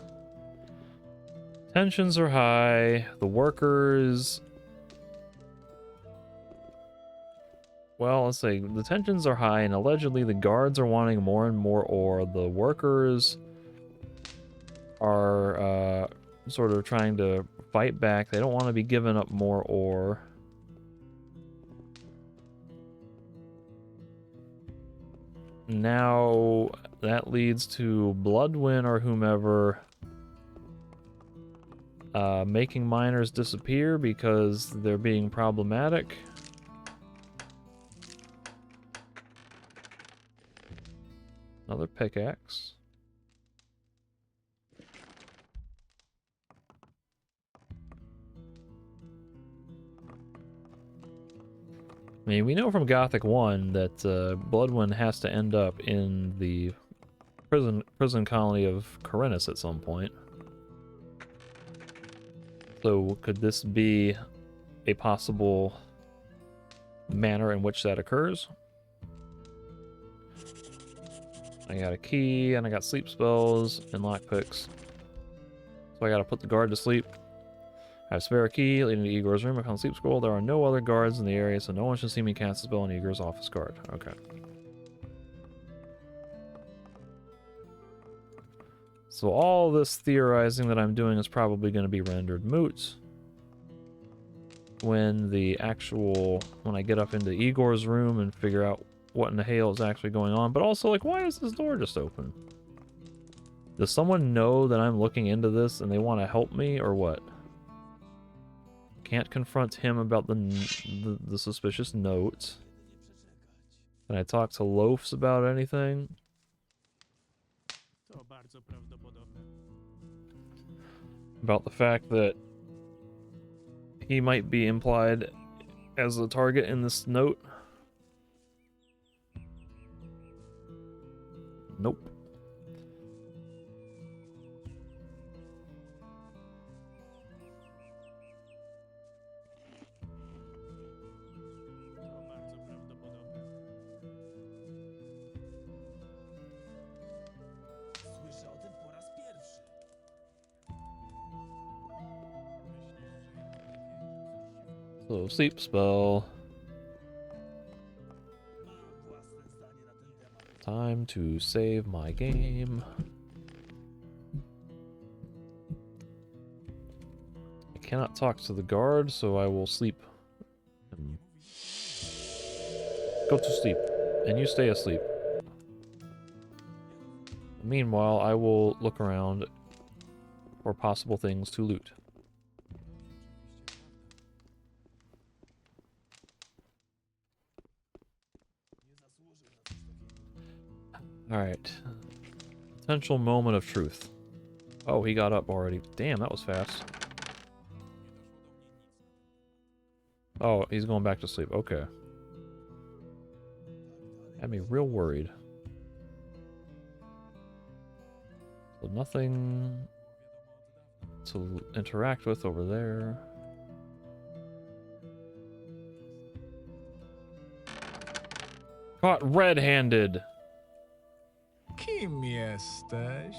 tensions are high. The workers, well, let's say the tensions are high, and allegedly the guards are wanting more and more ore. The workers are sort of trying to fight back. They don't want to be giving up more ore. Now that leads to Bloodwind or whomever making miners disappear because they're being problematic. Another pickaxe. I mean, we know from Gothic 1 that Bloodwind has to end up in the prison colony of Corinus at some point. So could this be a possible manner in which that occurs? I got a key, and I got sleep spells and lockpicks. So I gotta put the guard to sleep. I have a spare key leading to Igor's room. I found the sleep scroll. There are no other guards in the area, so no one should see me cast a spell on Igor's office guard. Okay. So all this theorizing that I'm doing is probably going to be rendered moot when I get up into Igor's room and figure out what in the hell is actually going on. But also, like, why is this door just open? Does someone know that I'm looking into this and they want to help me, or what? Can't confront him about the suspicious note. Can I talk to Loafs about anything? To bardzo prawdopodobne. About the fact that he might be implied as a target in this note? Nope. To bardzo prawdopodobne. Słyszę o tym po raz pierwszy. So, sleep spell. Mam własne zdanie na ten temat. Time to save my game. I cannot talk to the guard, so I will sleep. Go to sleep, and you stay asleep. Meanwhile, I will look around for possible things to loot. Alright. Potential moment of truth. Oh, he got up already. Damn, that was fast. Oh, he's going back to sleep. Okay. Had me real worried. So nothing to interact with over there. Caught red-handed. Kim jesteś?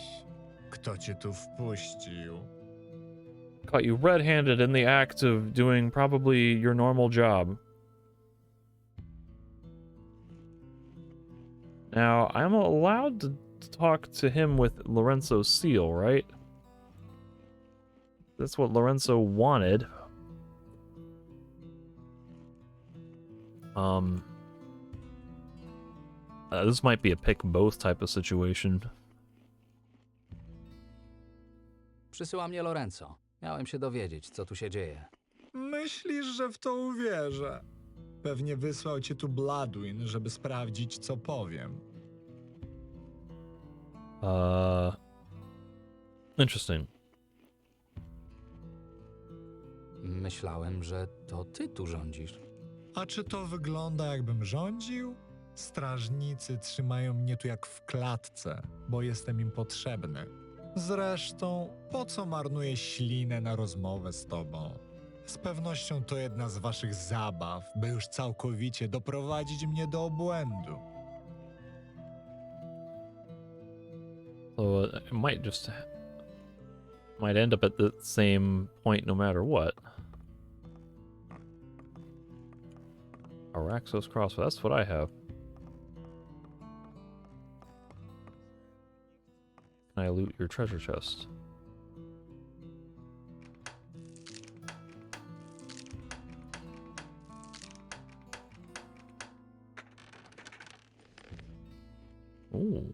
Kto cię tu wpuścił? Caught you red-handed in the act of doing probably your normal job. Now, I'm allowed to talk to him with Lorenzo's seal, right? That's what Lorenzo wanted. This might be a pick both type of situation. Przysyła mnie Lorenzo. Miałem się dowiedzieć, co tu się dzieje. Myślisz, że w to uwierzę? Pewnie wysłał cię tu Bloodwind, żeby sprawdzić, co powiem. Interesting. Myślałem, że to ty tu rządzisz. A czy to wygląda, jakbym rządził? Strażnicy trzymają mnie tu jak w klatce, bo jestem im potrzebny. Zresztą, po co marnuję ślinę na rozmowę z tobą? Z pewnością to jedna z waszych zabaw, by już całkowicie doprowadzić mnie do obłędu. So it might end up at the same point no matter what. Archolos crossbow, that's what I have. Can I loot your treasure chest? Ooh.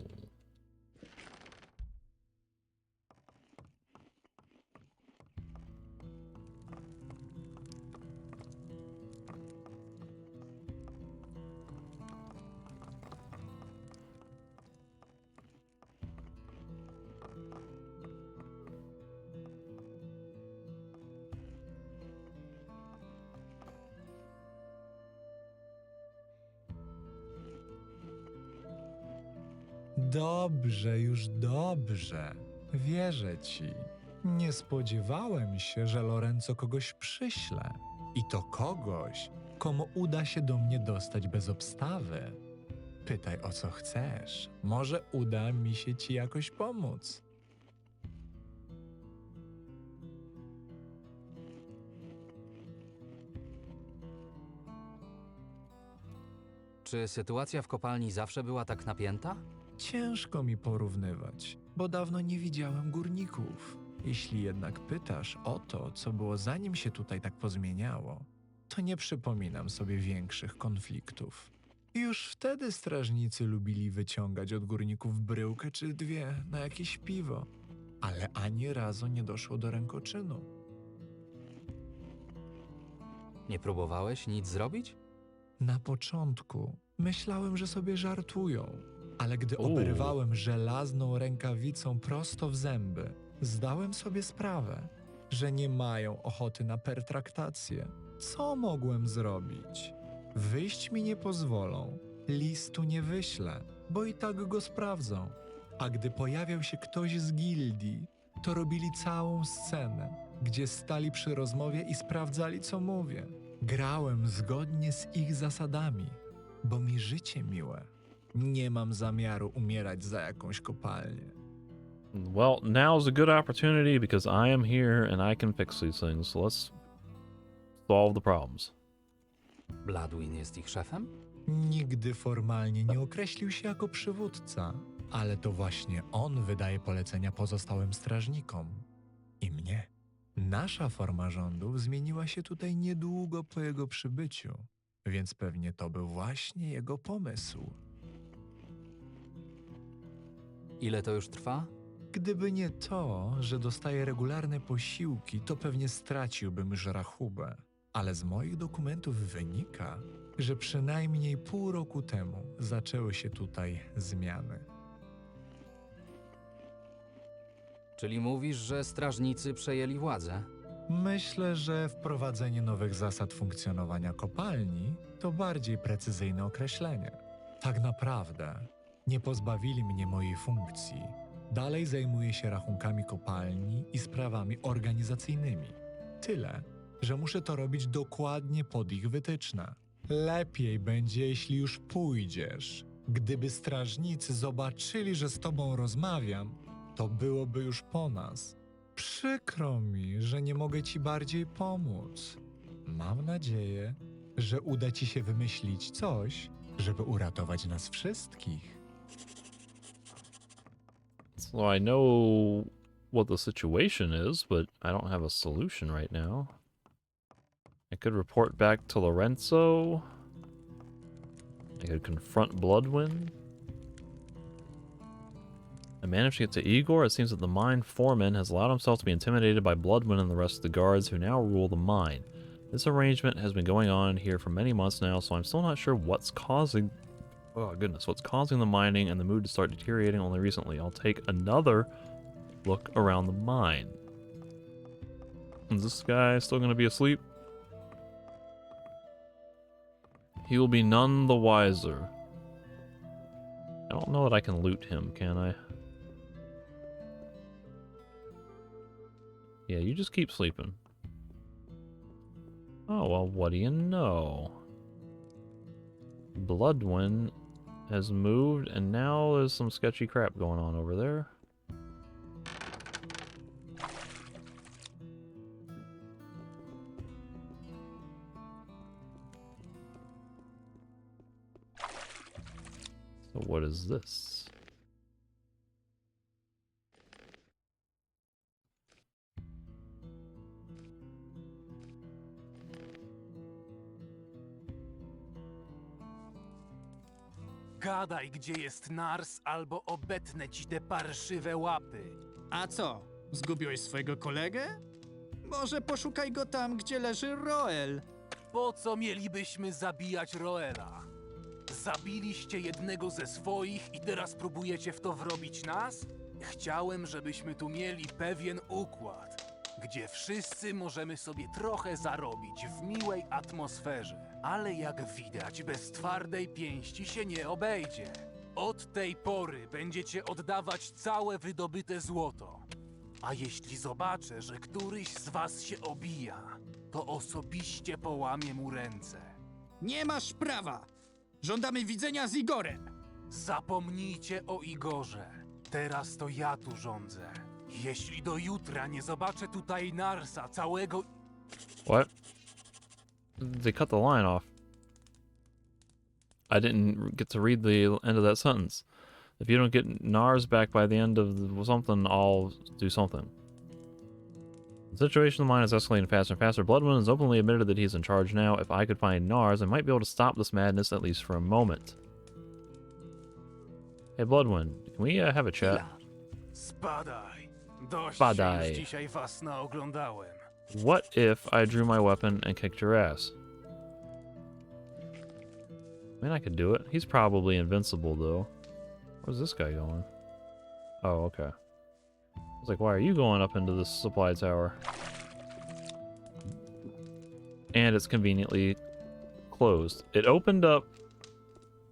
dobrze, już dobrze. Wierzę ci. Nie spodziewałem się, że Lorenzo kogoś przyśle. I to kogoś, komu uda się do mnie dostać bez obstawy. Pytaj o co chcesz. Może uda mi się ci jakoś pomóc. Czy sytuacja w kopalni zawsze była tak napięta? Ciężko mi porównywać, bo dawno nie widziałem górników. Jeśli jednak pytasz o to, co było zanim się tutaj tak pozmieniało, to nie przypominam sobie większych konfliktów. Już wtedy strażnicy lubili wyciągać od górników bryłkę czy dwie na jakieś piwo, ale ani razu nie doszło do rękoczynu. Nie próbowałeś nic zrobić? Na początku myślałem, że sobie żartują, ale gdy oberwałem żelazną rękawicą prosto w zęby, zdałem sobie sprawę, że nie mają ochoty na pertraktację. Co mogłem zrobić? Wyjść mi nie pozwolą, listu nie wyślę, bo i tak go sprawdzą. A gdy pojawiał się ktoś z gildii, to robili całą scenę, gdzie stali przy rozmowie i sprawdzali, co mówię. Grałem zgodnie z ich zasadami, bo mi życie miłe. Nie mam zamiaru umierać za jakąś kopalnię. Well, now's a good opportunity because I am here and I can fix these things. So let's solve the problems. Bladwin jest ich szefem? Nigdy formalnie nie określił się jako przywódca, ale to właśnie on wydaje polecenia pozostałym strażnikom. I mnie. Nasza forma rządów zmieniła się tutaj niedługo po jego przybyciu, więc pewnie to był właśnie jego pomysł. Ile to już trwa? Gdyby nie to, że dostaję regularne posiłki, to pewnie straciłbym już rachubę. Ale z moich dokumentów wynika, że przynajmniej pół roku temu zaczęły się tutaj zmiany. Czyli mówisz, że strażnicy przejęli władzę? Myślę, że wprowadzenie nowych zasad funkcjonowania kopalni to bardziej precyzyjne określenie. Tak naprawdę nie pozbawili mnie mojej funkcji. Dalej zajmuję się rachunkami kopalni i sprawami organizacyjnymi. Tyle, że muszę to robić dokładnie pod ich wytyczne. Lepiej będzie, jeśli już pójdziesz. Gdyby strażnicy zobaczyli, że z tobą rozmawiam, to byłoby już po nas. Przykro mi, że nie mogę ci bardziej pomóc. Mam nadzieję, że uda ci się wymyślić coś, żeby uratować nas wszystkich. So I know what the situation is, but I don't have a solution right now. I could report back to Lorenzo. I could confront Bloodwind. I managed to get to Igor. It seems that the mine foreman has allowed himself to be intimidated by Bloodwind and the rest of the guards who now rule the mine. This arrangement has been going on here for many months now, so I'm still not sure what's causing... Oh goodness, what's causing the mining and the mood to start deteriorating only recently. I'll take another look around the mine. Is this guy still going to be asleep? He will be none the wiser. I don't know that I can loot him, can I? Yeah, you just keep sleeping. Oh, well, what do you know? Bloodwind has moved, and now there's some sketchy crap going on over there. So what is this? Gadaj, gdzie jest Nars, albo obetnę ci te parszywe łapy. A co? Zgubiłeś swojego kolegę? Może poszukaj go tam, gdzie leży Roel. Po co mielibyśmy zabijać Roela? Zabiliście jednego ze swoich i teraz próbujecie w to wrobić nas? Chciałem, żebyśmy tu mieli pewien układ, gdzie wszyscy możemy sobie trochę zarobić w miłej atmosferze. Ale jak widać, bez twardej pięści się nie obejdzie. Od tej pory będziecie oddawać całe wydobyte złoto. A jeśli zobaczę, że któryś z was się obija, to osobiście połamię mu ręce. Nie masz prawa! Żądamy widzenia z Igorem! Zapomnijcie o Igorze. Teraz to ja tu rządzę. Jeśli do jutra nie zobaczę tutaj Narsa całego... What? They cut the line off. I didn't get to read the end of that sentence. If you don't get Nars back by the end of something, I'll do something. The situation of the mine is escalating faster and faster. Bloodwind has openly admitted that he's in charge now. If I could find Nars, I might be able to stop this madness, at least for a moment. Hey, Bloodwind, can we have a chat? Spadaj. Dość Spadaj. się już dzisiaj was naoglądałem. What if I drew my weapon and kicked your ass? I mean, I could do it. He's probably invincible, though. Where's this guy going? Oh, okay. I was like, why are you going up into this supply tower? And it's conveniently closed. It opened up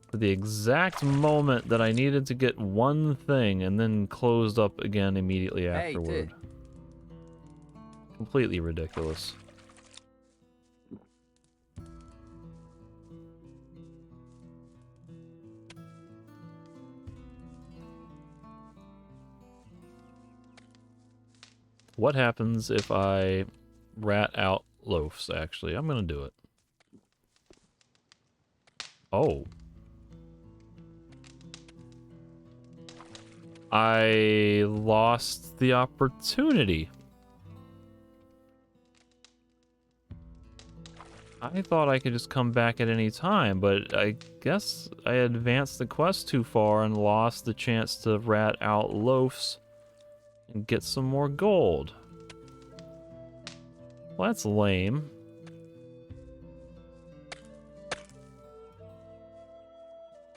for the exact moment that I needed to get one thing and then closed up again immediately afterward. Completely ridiculous. What happens if I rat out loafs, actually? I'm gonna do it. Oh. I lost the opportunity. I thought I could just come back at any time, but I guess I advanced the quest too far and lost the chance to rat out loafs and get some more gold. Well, that's lame.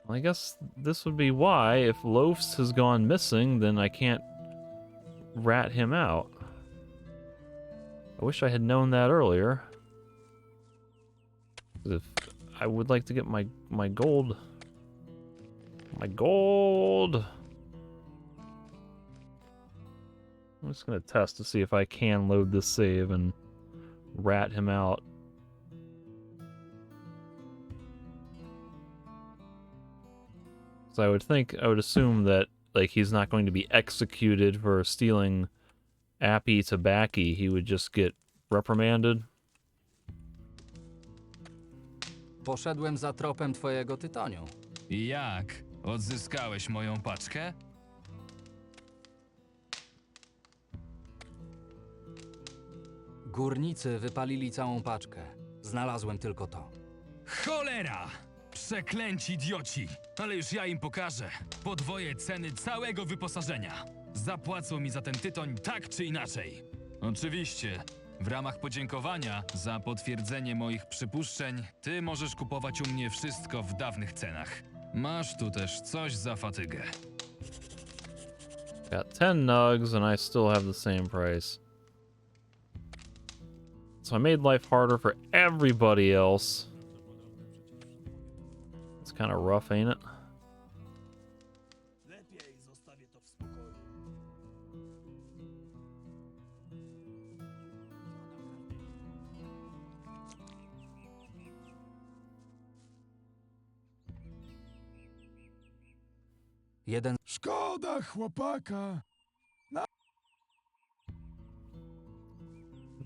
Well, I guess this would be why. If Loafs has gone missing, then I can't rat him out. I wish I had known that earlier. If I would like to get my gold. My gold! I'm just gonna test to see if I can load this save and rat him out. So I would assume that like he's not going to be executed for stealing Appy tobacco. He would just get reprimanded. Poszedłem za tropem twojego tytoniu. Jak? Odzyskałeś moją paczkę? Górnicy wypalili całą paczkę. Znalazłem tylko to. Cholera! Przeklęci idioci! Ale już ja im pokażę. Podwoję ceny całego wyposażenia. Zapłacą mi za ten tytoń tak czy inaczej. Oczywiście, w ramach podziękowania za potwierdzenie moich przypuszczeń, ty możesz kupować u mnie wszystko w dawnych cenach. Masz tu też coś za fatygę. Got 10 nugs and I still have the same price. So I made life harder for everybody else. It's kind of rough, ain't it? Lepiej zostawię to w spokoju. Jeden. Szkoda chłopaka.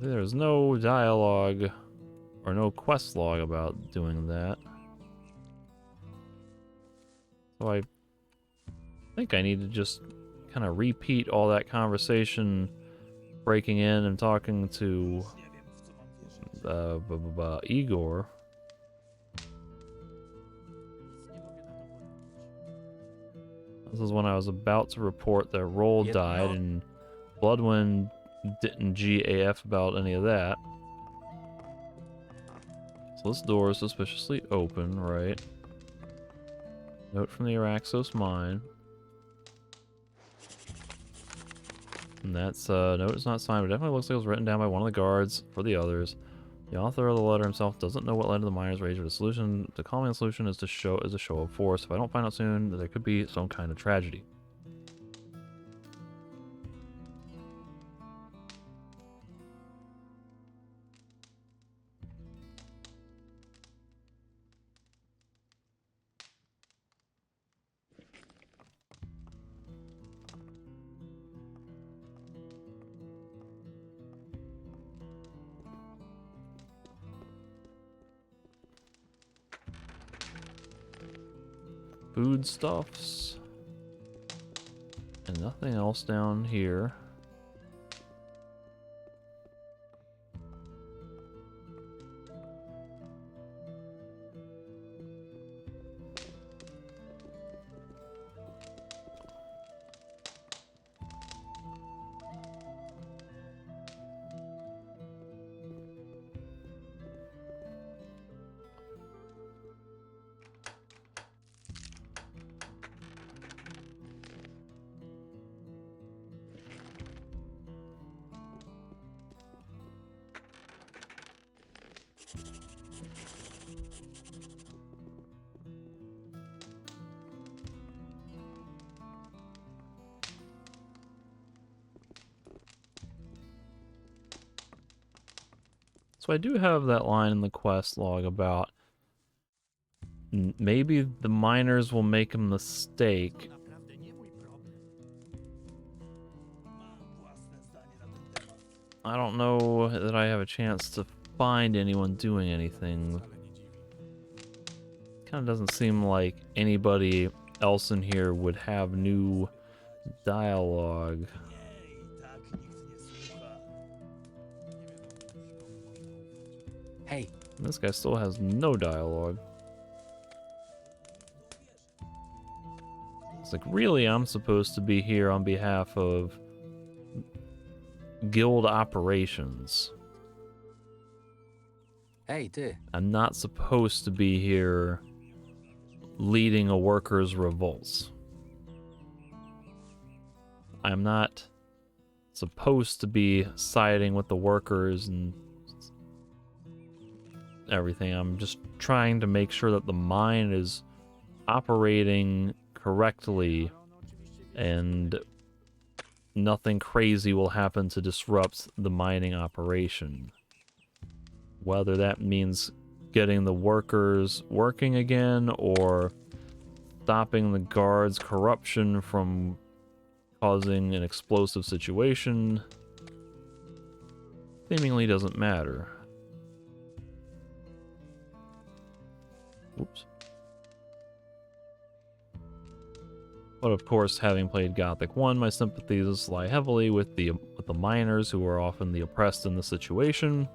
There's no dialogue or no quest log about doing that. So I think I need to just kind of repeat all that conversation, breaking in and talking to Igor. This is when I was about to report that Roll died and Bloodwind didn't GAF about any of that. So this door is suspiciously open, right? Note from the Archolos mine. And that's, note is not signed, but definitely looks like it was written down by one of the guards for the others. The author of the letter himself doesn't know what led to the miner's rage, but the solution, the calming solution is a show of force. If I don't find out soon, there could be some kind of tragedy. Foodstuffs. And nothing else down here. So I do have that line in the quest log about maybe the miners will make a mistake. I don't know that I have a chance to find anyone doing anything. Kind of doesn't seem like anybody else in here would have new dialogue. Hey. This guy still has no dialogue. It's like, really, I'm supposed to be here on behalf of guild operations. Hey, ty. I'm not supposed to be here leading a workers' revolts. I'm not supposed to be siding with the workers and everything. I'm just trying to make sure that the mine is operating correctly and nothing crazy will happen to disrupt the mining operation. Whether that means getting the workers working again or stopping the guards' corruption from causing an explosive situation seemingly doesn't matter. Oops. But of course, having played Gothic 1, my sympathies lie heavily with the miners who are often the oppressed in the situation.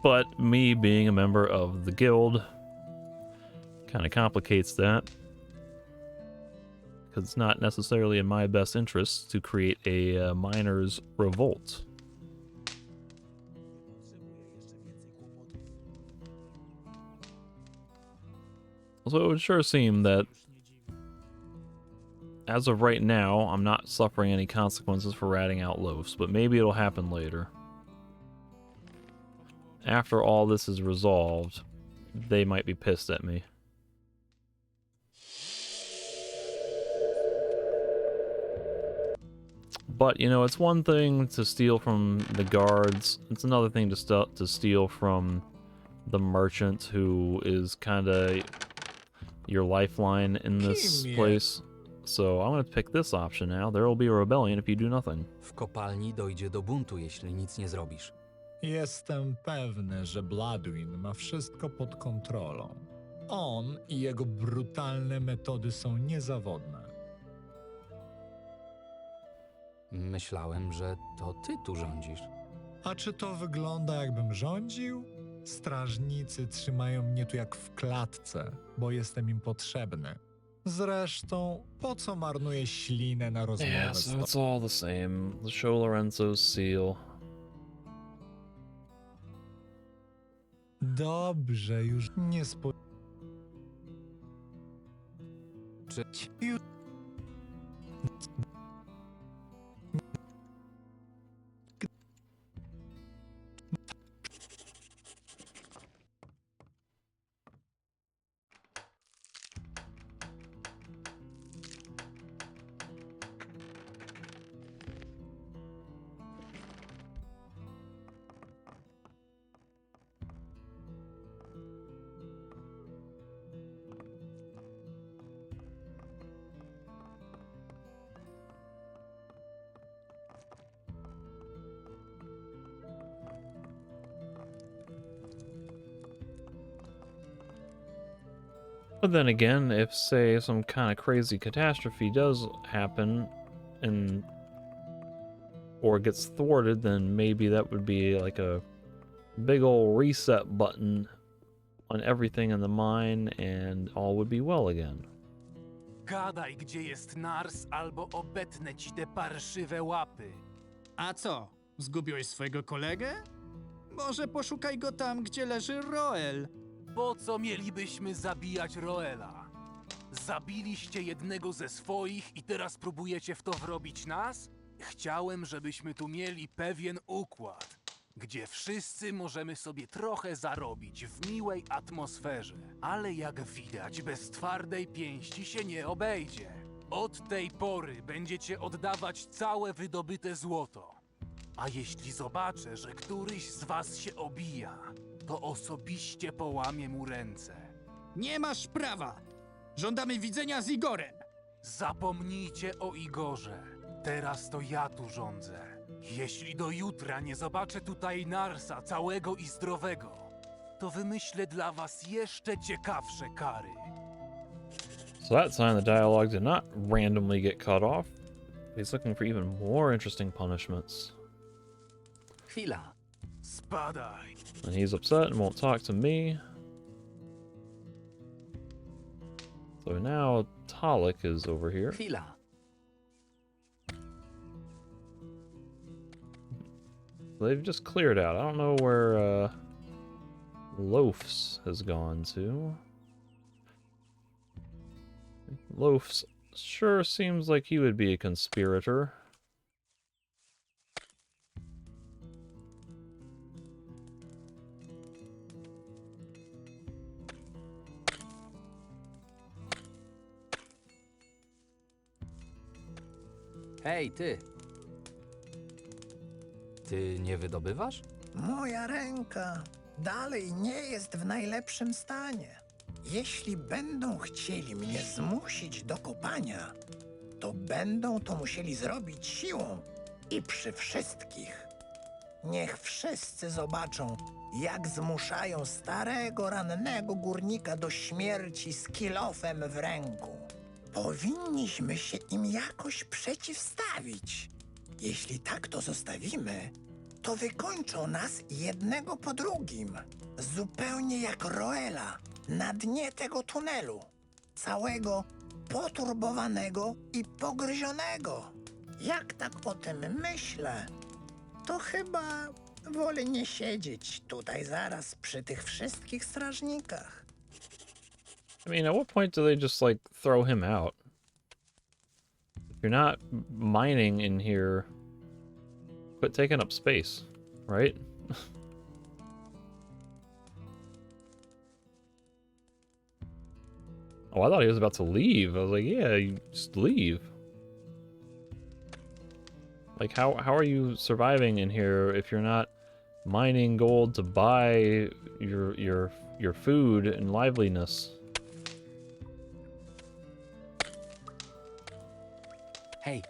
But me being a member of the guild kind of complicates that. Because it's not necessarily in my best interest to create a miners' revolt. So it would sure seem that as of right now, I'm not suffering any consequences for ratting out loafs, but maybe it'll happen later. After all this is resolved, they might be pissed at me. But, you know, it's one thing to steal from the guards. It's another thing to steal from the merchant who is kind of your lifeline in this place. So I'm going to pick this option now. There will be a rebellion if you do nothing. W kopalni dojdzie do buntu, jeśli nic nie zrobisz. Jestem pewny, że Bladwin ma wszystko pod kontrolą. On i jego brutalne metody są niezawodne. Myślałem, że to ty tu rządzisz. A czy to wygląda, jakbym rządził? Strażnicy trzymają mnie tu jak w klatce, bo jestem im potrzebny. Zresztą, po co marnuję ślinę na rozmowę Yeah, so it's all the same. The show Lorenzo's seal. Dobrze, już nie Czy... But then again, if, say, some kind of crazy catastrophe does happen and or gets thwarted, then maybe that would be like a big ol' reset button on everything in the mine and all would be well again. Gadaj, gdzie jest Nars, albo obetnę ci te parszywe łapy. A co? Zgubiłeś swojego kolegę? Może poszukaj go tam, gdzie leży Roel. Po co mielibyśmy zabijać Roela? Zabiliście jednego ze swoich i teraz próbujecie w to wrobić nas? Chciałem, żebyśmy tu mieli pewien układ, gdzie wszyscy możemy sobie trochę zarobić w miłej atmosferze. Ale jak widać, bez twardej pięści się nie obejdzie. Od tej pory będziecie oddawać całe wydobyte złoto. A jeśli zobaczę, że któryś z was się obija, to osobiście połamię mu ręce. Nie masz prawa! Żądamy widzenia z Igorem! Zapomnijcie o Igorze. Teraz to ja tu rządzę. Jeśli do jutra nie zobaczę tutaj Narsa całego i zdrowego, to wymyślę dla was jeszcze ciekawsze kary. So that sign the dialogue did not randomly get cut off. He's looking for even more interesting punishments. Chwila. Spadaj. And he's upset and won't talk to me. So now Talik is over here. Chwila. They've just cleared out. I don't know where Loafs has gone to. Loafs sure seems like he would be a conspirator. Hej, ty. Ty nie wydobywasz? Moja ręka dalej nie jest w najlepszym stanie. Jeśli będą chcieli mnie zmusić do kopania, to będą to musieli zrobić siłą i przy wszystkich. Niech wszyscy zobaczą, jak zmuszają starego, rannego górnika do śmierci z kilofem w ręku. Powinniśmy się im jakoś przeciwstawić. Jeśli tak to zostawimy, to wykończą nas jednego po drugim. Zupełnie jak Roela na dnie tego tunelu. Całego poturbowanego i pogryzionego. Jak tak o tym myślę, to chyba wolę nie siedzieć tutaj zaraz przy tych wszystkich strażnikach. I mean, at what point do they just, like, throw him out? If you're not mining in here, quit taking up space, right? Oh, I thought he was about to leave. I was like, yeah, you just leave. Like, how are you surviving in here if you're not mining gold to buy your food and liveliness? Hej.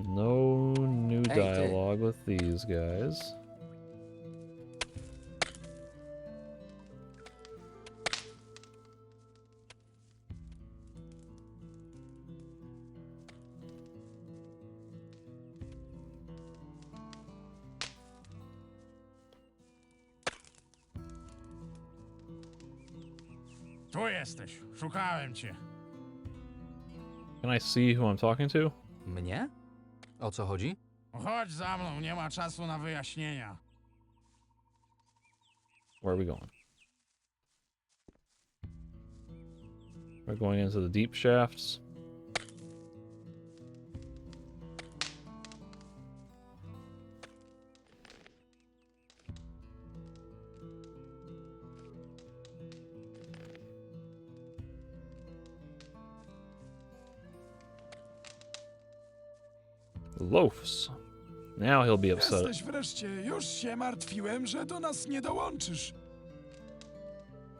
No new Hey, ty. dialogue with these guys. Tu jesteś. Szukałem cię. Can I see who I'm talking to? Mnie? O co chodzi? Chodź za mną, nie ma czasu na wyjaśnienia. Where are we going? We're going into the deep shafts. Loafs. Now he'll be upset. Jesteś wreszcie. Już się martwiłem, że do nas nie dołączysz.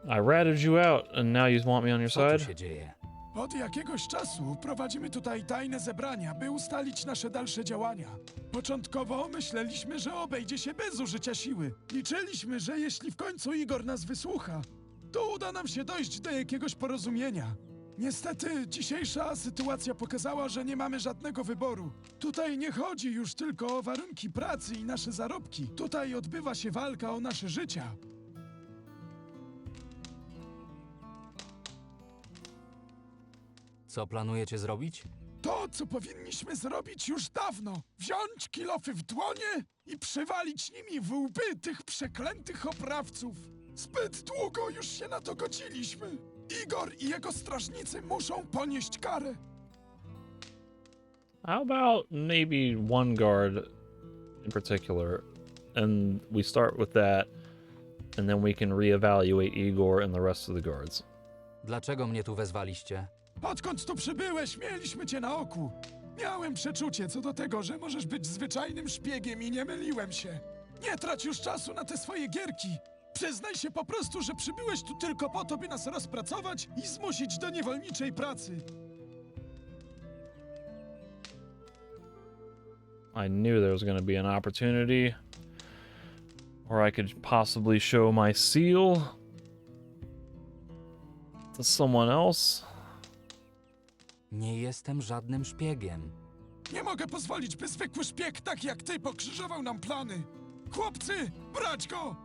I ratted you out, and now you want me on your Co tu side? się dzieje? Od jakiegoś czasu prowadzimy tutaj tajne zebrania, by ustalić nasze dalsze działania. Początkowo myśleliśmy, że obejdzie się bez użycia siły. Liczyliśmy, że jeśli w końcu Igor nas wysłucha, to uda nam się dojść do jakiegoś porozumienia. Niestety, dzisiejsza sytuacja pokazała, że nie mamy żadnego wyboru. Tutaj nie chodzi już tylko o warunki pracy i nasze zarobki. Tutaj odbywa się walka o nasze życia. Co planujecie zrobić? To, co powinniśmy zrobić już dawno. Wziąć kilofy w dłonie i przywalić nimi w łby tych przeklętych oprawców. Zbyt długo już się na to godziliśmy. Igor i jego strażnicy muszą ponieść karę. How about maybe one guard in particular, and we start with that, and then we can reevaluate Igor and the rest of the guards. Dlaczego mnie tu wezwaliście? Odkąd tu przybyłeś, mieliśmy cię na oku. Miałem przeczucie co do tego, że możesz być zwyczajnym szpiegiem i nie myliłem się. Nie trać już czasu na te swoje gierki. Przyznaj się po prostu, że przybyłeś tu tylko po to, by nas rozpracować i zmusić do niewolniczej pracy. I knew there was going to be an opportunity where I could possibly show my seal to someone else. Nie jestem żadnym szpiegiem. Nie mogę pozwolić, by zwykły szpieg tak jak ty pokrzyżował nam plany. Chłopcy, brać go!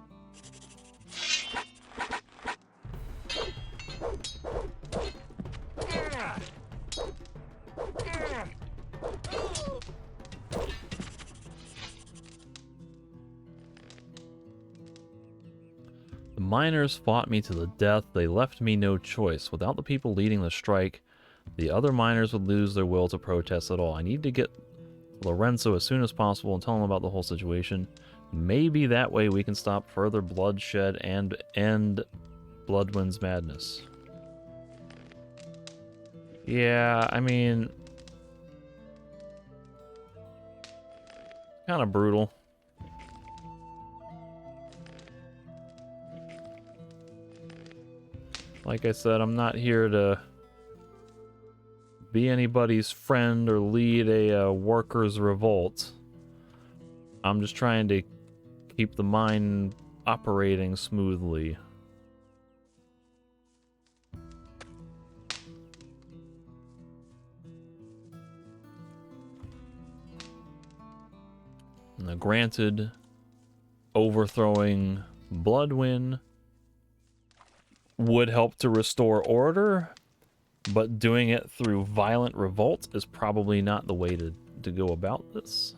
The miners fought me to the death. They left me no choice. Without the people leading the strike, the other miners would lose their will to protest at all. I need to get Lorenzo as soon as possible and tell him about the whole situation. Maybe that way we can stop further bloodshed and end Bloodwind's madness. Yeah, I mean, kind of brutal. Like I said, I'm not here to be anybody's friend or lead a workers' revolt. I'm just trying to keep the mine operating smoothly. Now, granted, overthrowing Bloodwind would help to restore order, but doing it through violent revolt is probably not the way to go about this.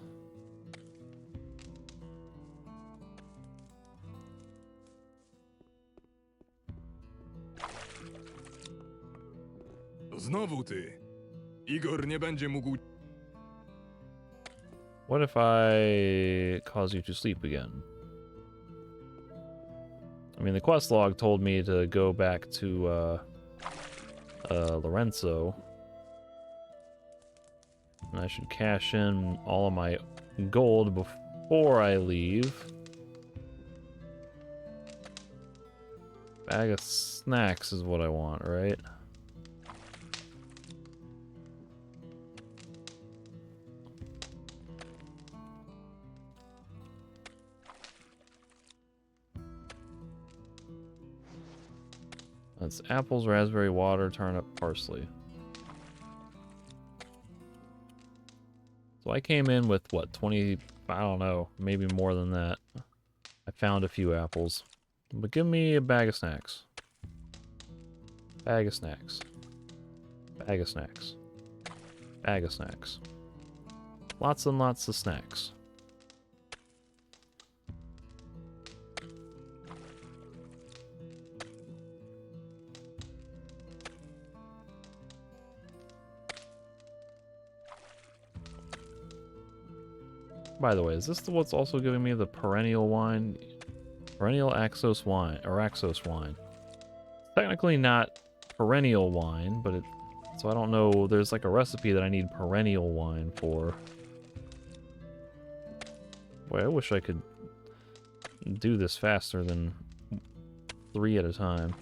Znowu ty. Igor nie będzie mógł... What if I cause you to sleep again? I mean, the quest log told me to go back to Lorenzo. And I should cash in all of my gold before I leave. Bag of snacks is what I want, right? That's apples, raspberry, water, turnip, parsley. So I came in with, what, 20... I don't know, maybe more than that. I found a few apples. But give me a bag of snacks. Bag of snacks. Bag of snacks. Bag of snacks. Lots and lots of snacks. By the way, is this what's also giving me the perennial wine? Perennial Axos wine, or Axos wine. It's technically not perennial wine, but it... So I don't know, there's like a recipe that I need perennial wine for. Boy, I wish I could do this faster than 3 at a time.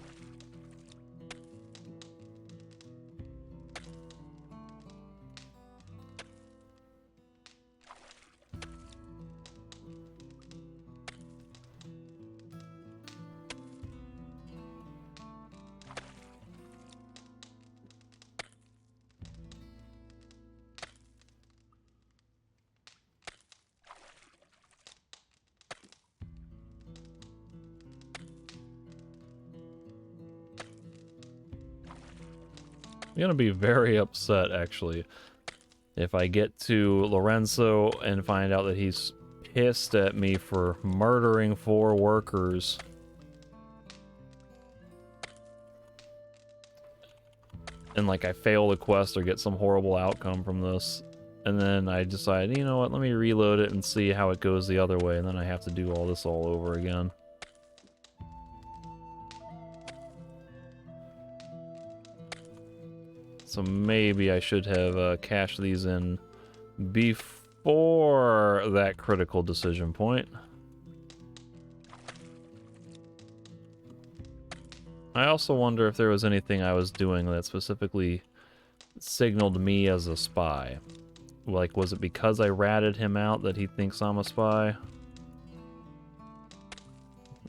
I'm gonna be very upset, actually, if I get to Lorenzo and find out that he's pissed at me for murdering 4 workers. And, like, I fail the quest or get some horrible outcome from this. And then I decide, you know what, let me reload it and see how it goes the other way, and then I have to do all this all over again. So maybe I should have cashed these in before that critical decision point. I also wonder if there was anything I was doing that specifically signaled me as a spy. Like, was it because I ratted him out that he thinks I'm a spy?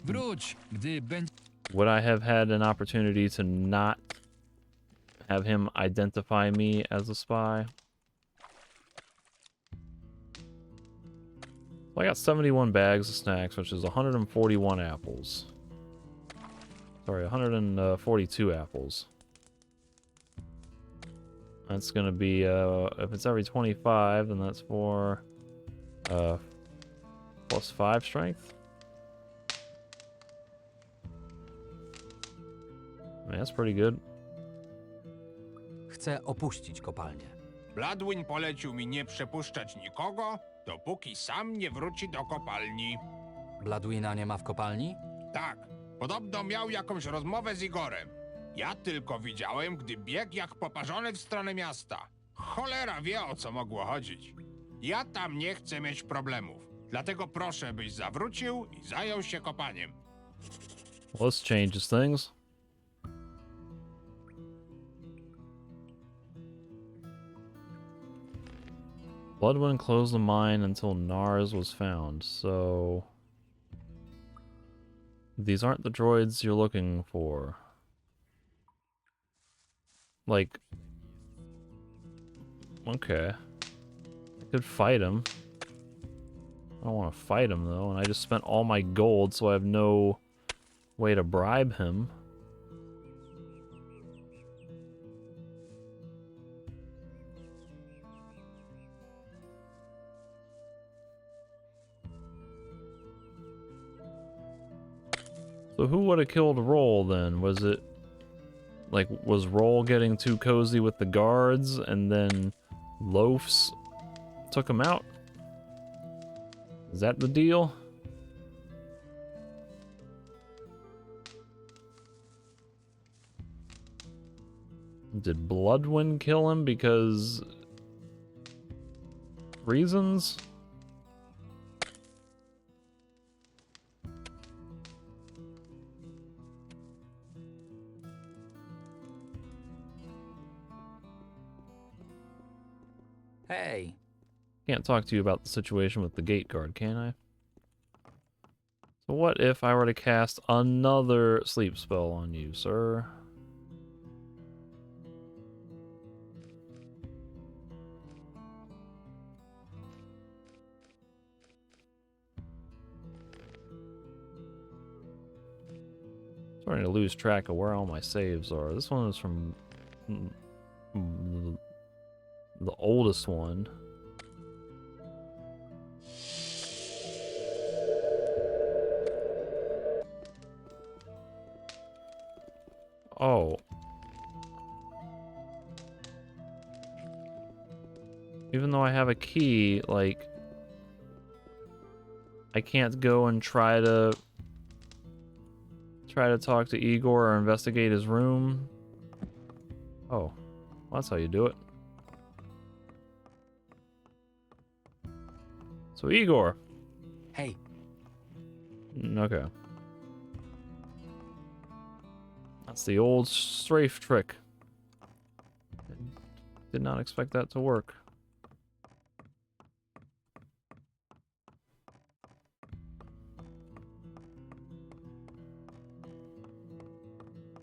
Wróć, gdy będzie... Would I have had an opportunity to not have him identify me as a spy? Well, I got 71 bags of snacks, which is 141 apples. Sorry, 142 apples. That's gonna be, if it's every 25, then that's for, plus 5 strength. I mean, that's pretty good. Chcę opuścić kopalnię. Bladwin polecił mi nie przepuszczać nikogo, dopóki sam nie wróci do kopalni. Bladwina nie ma w kopalni? Tak, podobno miał jakąś rozmowę z Igorem. Ja tylko widziałem, gdy biegł jak poparzony w stronę miasta. Cholera wie, o co mogło chodzić. Ja tam nie chcę mieć problemów, dlatego proszę, byś zawrócił i zajął się kopaniem. Well, this changes things. Bloodwind closed the mine until Nars was found, so... These aren't the droids you're looking for. Like... Okay. I could fight him. I don't want to fight him, though, and I just spent all my gold, so I have no way to bribe him. So who would have killed Roll then? Was it... Like, was Roll getting too cozy with the guards, and then Loafs took him out? Is that the deal? Did Bloodwind kill him because... reasons? Hey. Can't talk to you about the situation with the gate guard, can I? So what if I were to cast another sleep spell on you, sir? Starting to lose track of where all my saves are. This one is from the oldest one. Oh. Even though I have a key, like, I can't go and try to talk to Igor or investigate his room. Oh, well, that's how you do it. So Igor. Hey. Okay. That's the old strafe trick. Did not expect that to work.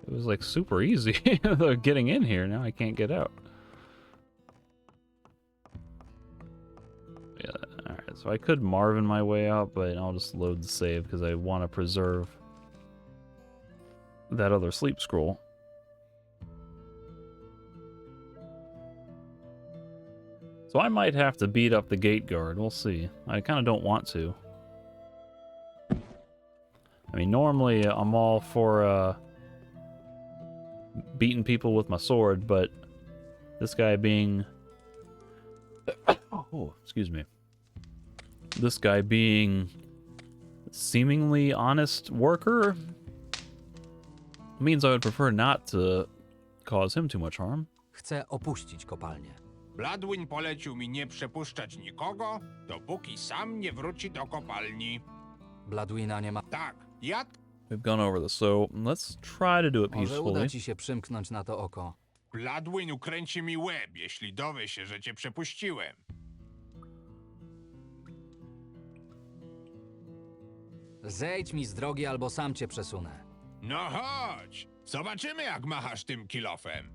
It was like super easy getting in here. Now I can't get out. Yeah, alright, so I could Marvin my way out, but I'll just load the save because I want to preserve that other sleep scroll. So I might have to beat up the gate guard. We'll see. I kind of don't want to. I mean, normally I'm all for beating people with my sword, but this guy being... Oh, excuse me. This guy being seemingly honest worker means I would prefer not to cause him too much harm. Chcę opuścić kopalnię. Bladwin polecił mi nie przepuszczać nikogo, dopóki sam nie wróci do kopalni. Bladwina nie ma... Tak, ja... We've gone over this, so let's try to do it Może uda peacefully. ci się przymknąć na to oko. Bladwin ukręci mi łeb, jeśli dowie się, że cię przepuściłem. Zejdź mi z drogi, albo sam cię przesunę. No chodź, zobaczymy jak machasz tym kilofem.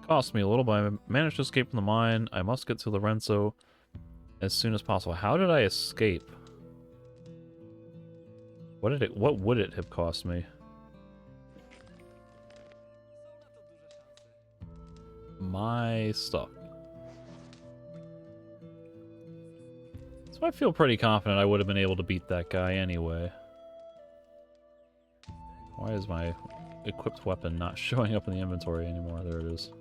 Cost me a little, but I managed to escape from the mine. I must get to Lorenzo as soon as possible. How did I escape? What would it have cost me? My stuff. So I feel pretty confident I would have been able to beat that guy anyway. Why is my equipped weapon not showing up in the inventory anymore? There it is.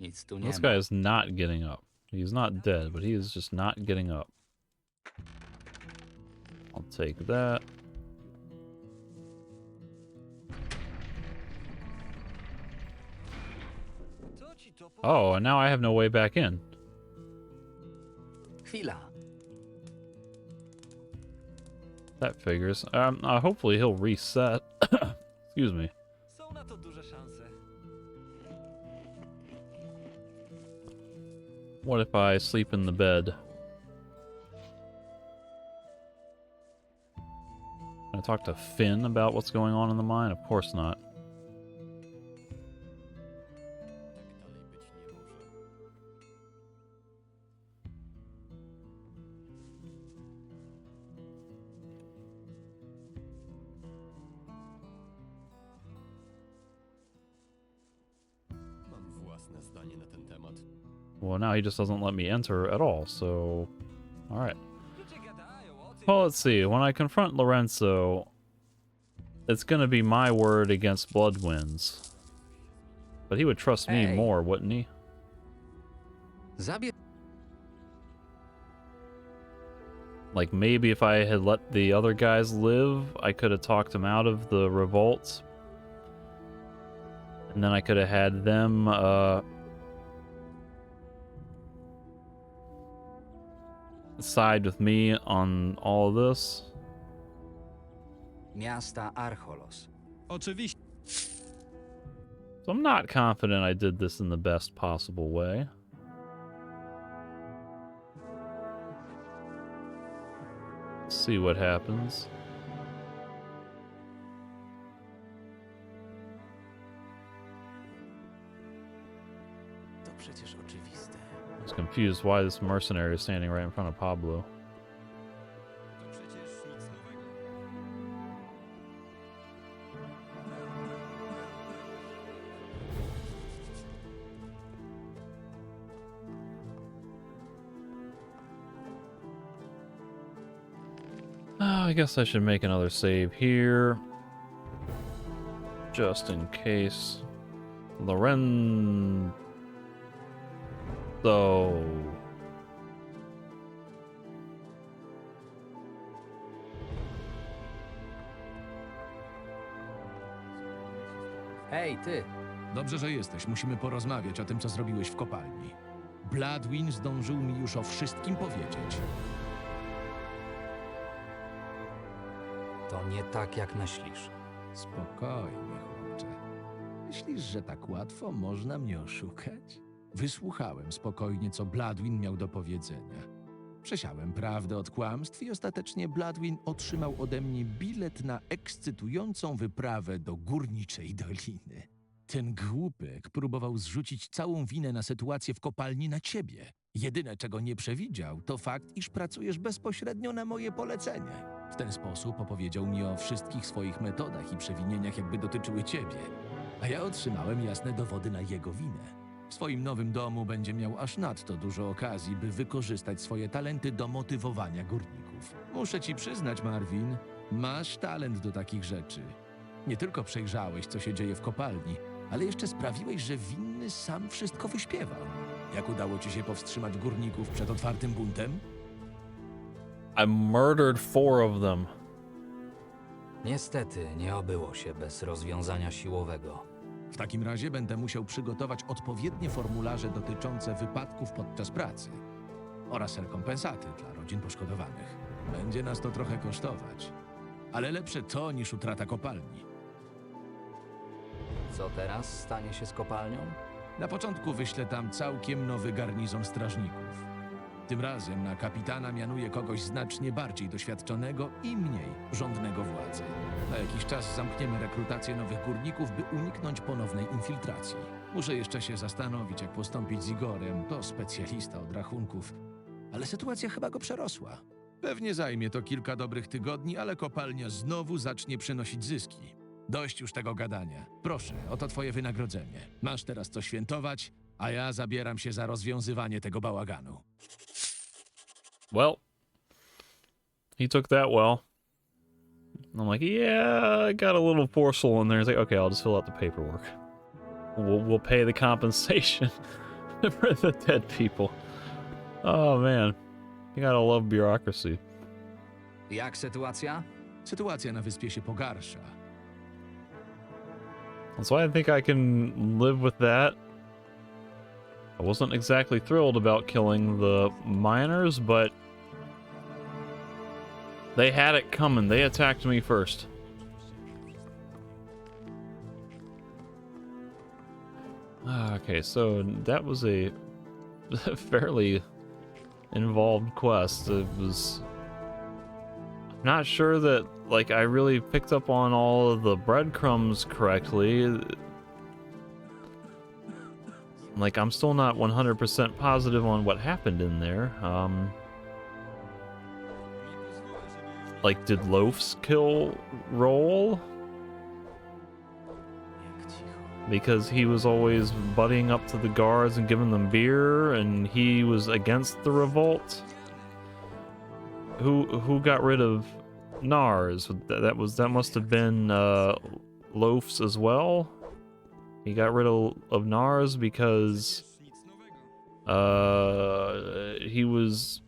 Nic tu nie This ma. guy is not getting up. He's not dead, but he is just not getting up. I'll take that. Oh, and now I have no way back in. Chwila. That figures. Hopefully he'll reset. Excuse me. Są na to duże szanse. What if I sleep in the bed? Can I talk to Finn about what's going on in the mine? Of course not. Mam własne zdanie na ten temat. Well, now he just doesn't let me enter at all, so... Alright. Well, let's see. When I confront Lorenzo, it's gonna be my word against Bloodwind's. But he would trust me more, wouldn't he? Zabierz... Like, maybe if I had let the other guys live, I could have talked them out of the revolt. And then I could have had them, side with me on all of this. Miasta Archolos. Oczywiście. So I'm not confident I did this in the best possible way. Let's see what happens. To przecież oczywiste. I was confused why this mercenary is standing right in front of Pablo. I guess I should make another save here. Just in case. Lorenzo. Hej, ty! Dobrze, że jesteś. Musimy porozmawiać o tym, co zrobiłeś w kopalni. Bladwin zdążył mi już o wszystkim powiedzieć. To nie tak, jak myślisz. Spokojnie, chłopcze. Myślisz, że tak łatwo można mnie oszukać? Wysłuchałem spokojnie, co Bladwin miał do powiedzenia. Przesiałem prawdę od kłamstw i ostatecznie Bladwin otrzymał ode mnie bilet na ekscytującą wyprawę do Górniczej Doliny. Ten głupek próbował zrzucić całą winę na sytuację w kopalni na ciebie. Jedyne, czego nie przewidział, to fakt, iż pracujesz bezpośrednio na moje polecenie. W ten sposób opowiedział mi o wszystkich swoich metodach i przewinieniach, jakby dotyczyły ciebie. A ja otrzymałem jasne dowody na jego winę. W swoim nowym domu będzie miał aż nadto dużo okazji, by wykorzystać swoje talenty do motywowania górników. Muszę ci przyznać, Marvin, masz talent do takich rzeczy. Nie tylko przejrzałeś, co się dzieje w kopalni, ale jeszcze sprawiłeś, że winny sam wszystko wyśpiewał. Jak udało ci się powstrzymać górników przed otwartym buntem? I murdered 4 of them. Niestety nie obyło się bez rozwiązania siłowego. W takim razie będę musiał przygotować odpowiednie formularze dotyczące wypadków podczas pracy oraz rekompensaty dla rodzin poszkodowanych. Będzie nas to trochę kosztować, ale lepsze to niż utrata kopalni. Co teraz stanie się z kopalnią? Na początku wyślę tam całkiem nowy garnizon strażników. Tym razem na kapitana mianuję kogoś znacznie bardziej doświadczonego i mniej żądnego władzy. Na jakiś czas zamkniemy rekrutację nowych górników, by uniknąć ponownej infiltracji. Muszę jeszcze się zastanowić, jak postąpić z Igorem. To specjalista od rachunków, ale sytuacja chyba go przerosła. Pewnie zajmie to kilka dobrych tygodni, ale kopalnia znowu zacznie przynosić zyski. Dość już tego gadania. Proszę, oto twoje wynagrodzenie. Masz teraz co świętować, a ja zabieram się za rozwiązywanie tego bałaganu. Well, he took that well. I'm like, yeah, I got a little porcelain in there. He's like, okay, I'll just fill out the paperwork. We'll pay the compensation for the dead people. Oh man, you gotta love bureaucracy. Jak sytuacja? Sytuacja na wyspie się pogarsza. So I think I can live with that. I wasn't exactly thrilled about killing the miners, but they had it coming. They attacked me first. Okay, so that was a fairly involved quest. It was... I'm not sure that, like, I really picked up on all of the breadcrumbs correctly. Like, I'm still not 100% positive on what happened in there. Like, did Loaf's kill roll? Because he was always butting up to the guards and giving them beer, and he was against the revolt. Who got rid of Nars? That must have been Loaf's as well. He got rid of Nars because he was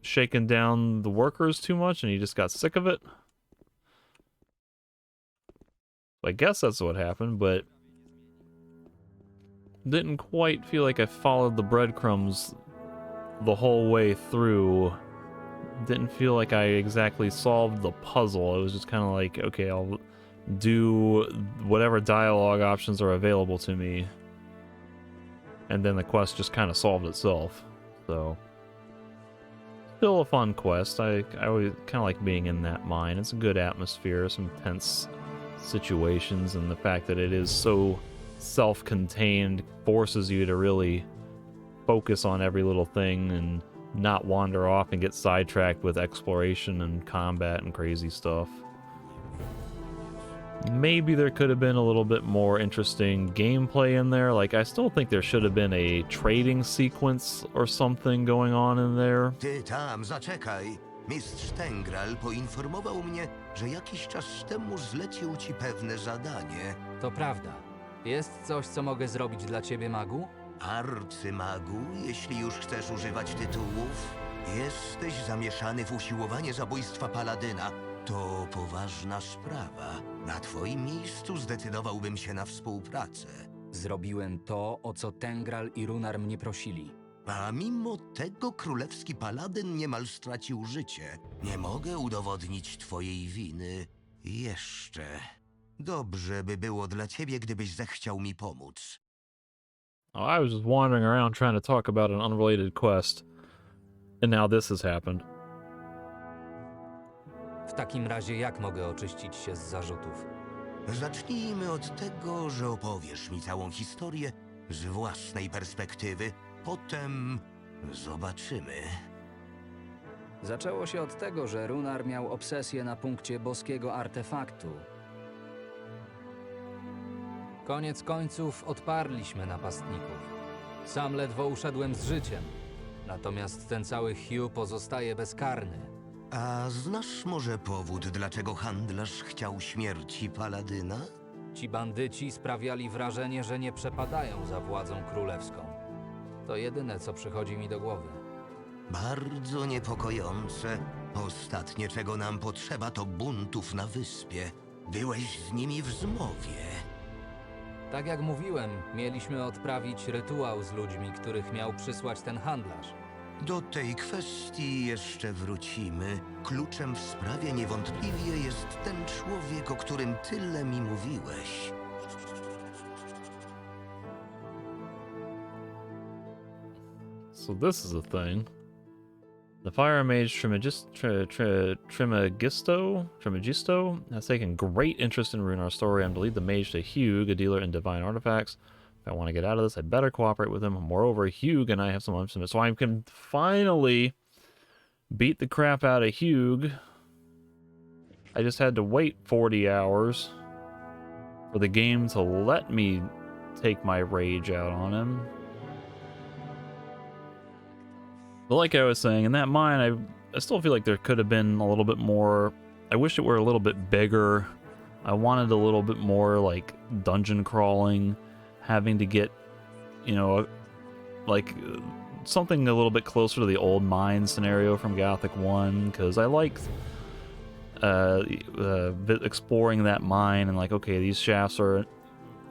shaking down the workers too much and he just got sick of it. I guess that's what happened, but didn't quite feel like I followed the breadcrumbs the whole way through. Didn't feel like I exactly solved the puzzle. It was just kind of like, okay, I'll do whatever dialogue options are available to me, and then the quest just kind of solved itself. So still a fun quest. I always kind of like being in that mine. It's a good atmosphere, some tense situations, and the fact that it is so self-contained forces you to really focus on every little thing and not wander off and get sidetracked with exploration and combat and crazy stuff. Maybe there could have been a little bit more interesting gameplay in there. Like, I still think there should have been a trading sequence or something going on in there. Ty tam, zaczekaj. Mistrz Tengral poinformował mnie, że jakiś czas temu zlecił ci pewne zadanie. To prawda. Jest coś, co mogę zrobić dla ciebie, magu? Arcymagu, jeśli już chcesz używać tytułów, jesteś zamieszany w usiłowanie zabójstwa paladyna. To poważna sprawa. Na twoim miejscu zdecydowałbym się na współpracę. Zrobiłem to, o co Tengral i Runar mnie prosili. A mimo tego królewski paladyn niemal stracił życie. Nie mogę udowodnić twojej winy. Jeszcze. Dobrze by było dla ciebie, gdybyś zechciał mi pomóc. Oh, I was just wandering around trying to talk about an unrelated quest. And now this has happened. W takim razie jak mogę oczyścić się z zarzutów? Zacznijmy od tego, że opowiesz mi całą historię z własnej perspektywy. Potem zobaczymy. Zaczęło się od tego, że Runar miał obsesję na punkcie boskiego artefaktu. Koniec końców odparliśmy napastników. Sam ledwo uszedłem z życiem. Natomiast ten cały Hugh pozostaje bezkarny. A znasz może powód, dlaczego handlarz chciał śmierci paladyna? Ci bandyci sprawiali wrażenie, że nie przepadają za władzą królewską. To jedyne, co przychodzi mi do głowy. Bardzo niepokojące. Ostatnie, czego nam potrzeba, to buntów na wyspie. Byłeś z nimi w zmowie. Tak jak mówiłem, mieliśmy odprawić rytuał z ludźmi, których miał przysłać ten handlarz. Do tej kwestii jeszcze wrócimy. Kluczem w sprawie niewątpliwie jest ten człowiek, o którym tyle mi mówiłeś. So this is a thing. The Fire Mage Trimagisto has taken great interest in Runar's story. I'm to lead the mage to Hugh, a dealer in divine artifacts. If I want to get out of this, I better cooperate with him. Moreover, Hugh and I have some unfinished. So I can finally beat the crap out of Hugh. I just had to wait 40 hours for the game to let me take my rage out on him. But like I was saying, in that mine, I still feel like there could have been a little bit more. I wish it were a little bit bigger. I wanted a little bit more like dungeon crawling, having to get, you know, like something a little bit closer to the old mine scenario from Gothic 1, because I liked exploring that mine and like, okay, these shafts are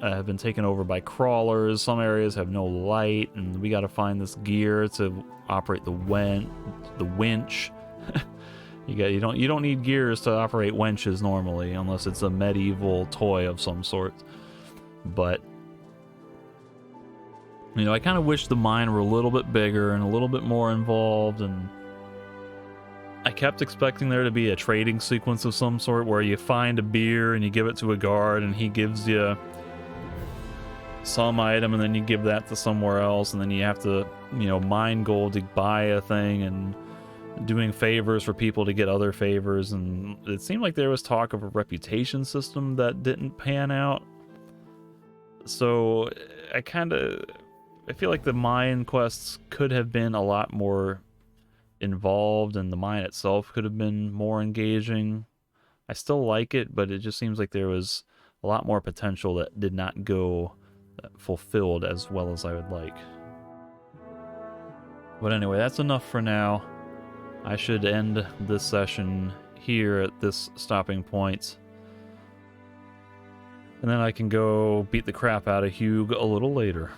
have been taken over by crawlers. Some areas have no light, and we got to find this gear to operate the winch. You don't need gears to operate wenches normally, unless it's a medieval toy of some sort. But you know, I kind of wish the mine were a little bit bigger and a little bit more involved, and I kept expecting there to be a trading sequence of some sort where you find a beer and you give it to a guard and he gives you some item, and then you give that to somewhere else, and then you have to, you know, mine gold to buy a thing, and doing favors for people to get other favors. And it seemed like there was talk of a reputation system that didn't pan out. So I feel like the mine quests could have been a lot more involved, and the mine itself could have been more engaging. I still like it, but it just seems like there was a lot more potential that did not go fulfilled as well as I would like. But anyway, that's enough for now. I should end this session here at this stopping point. And then I can go beat the crap out of Hugh a little later.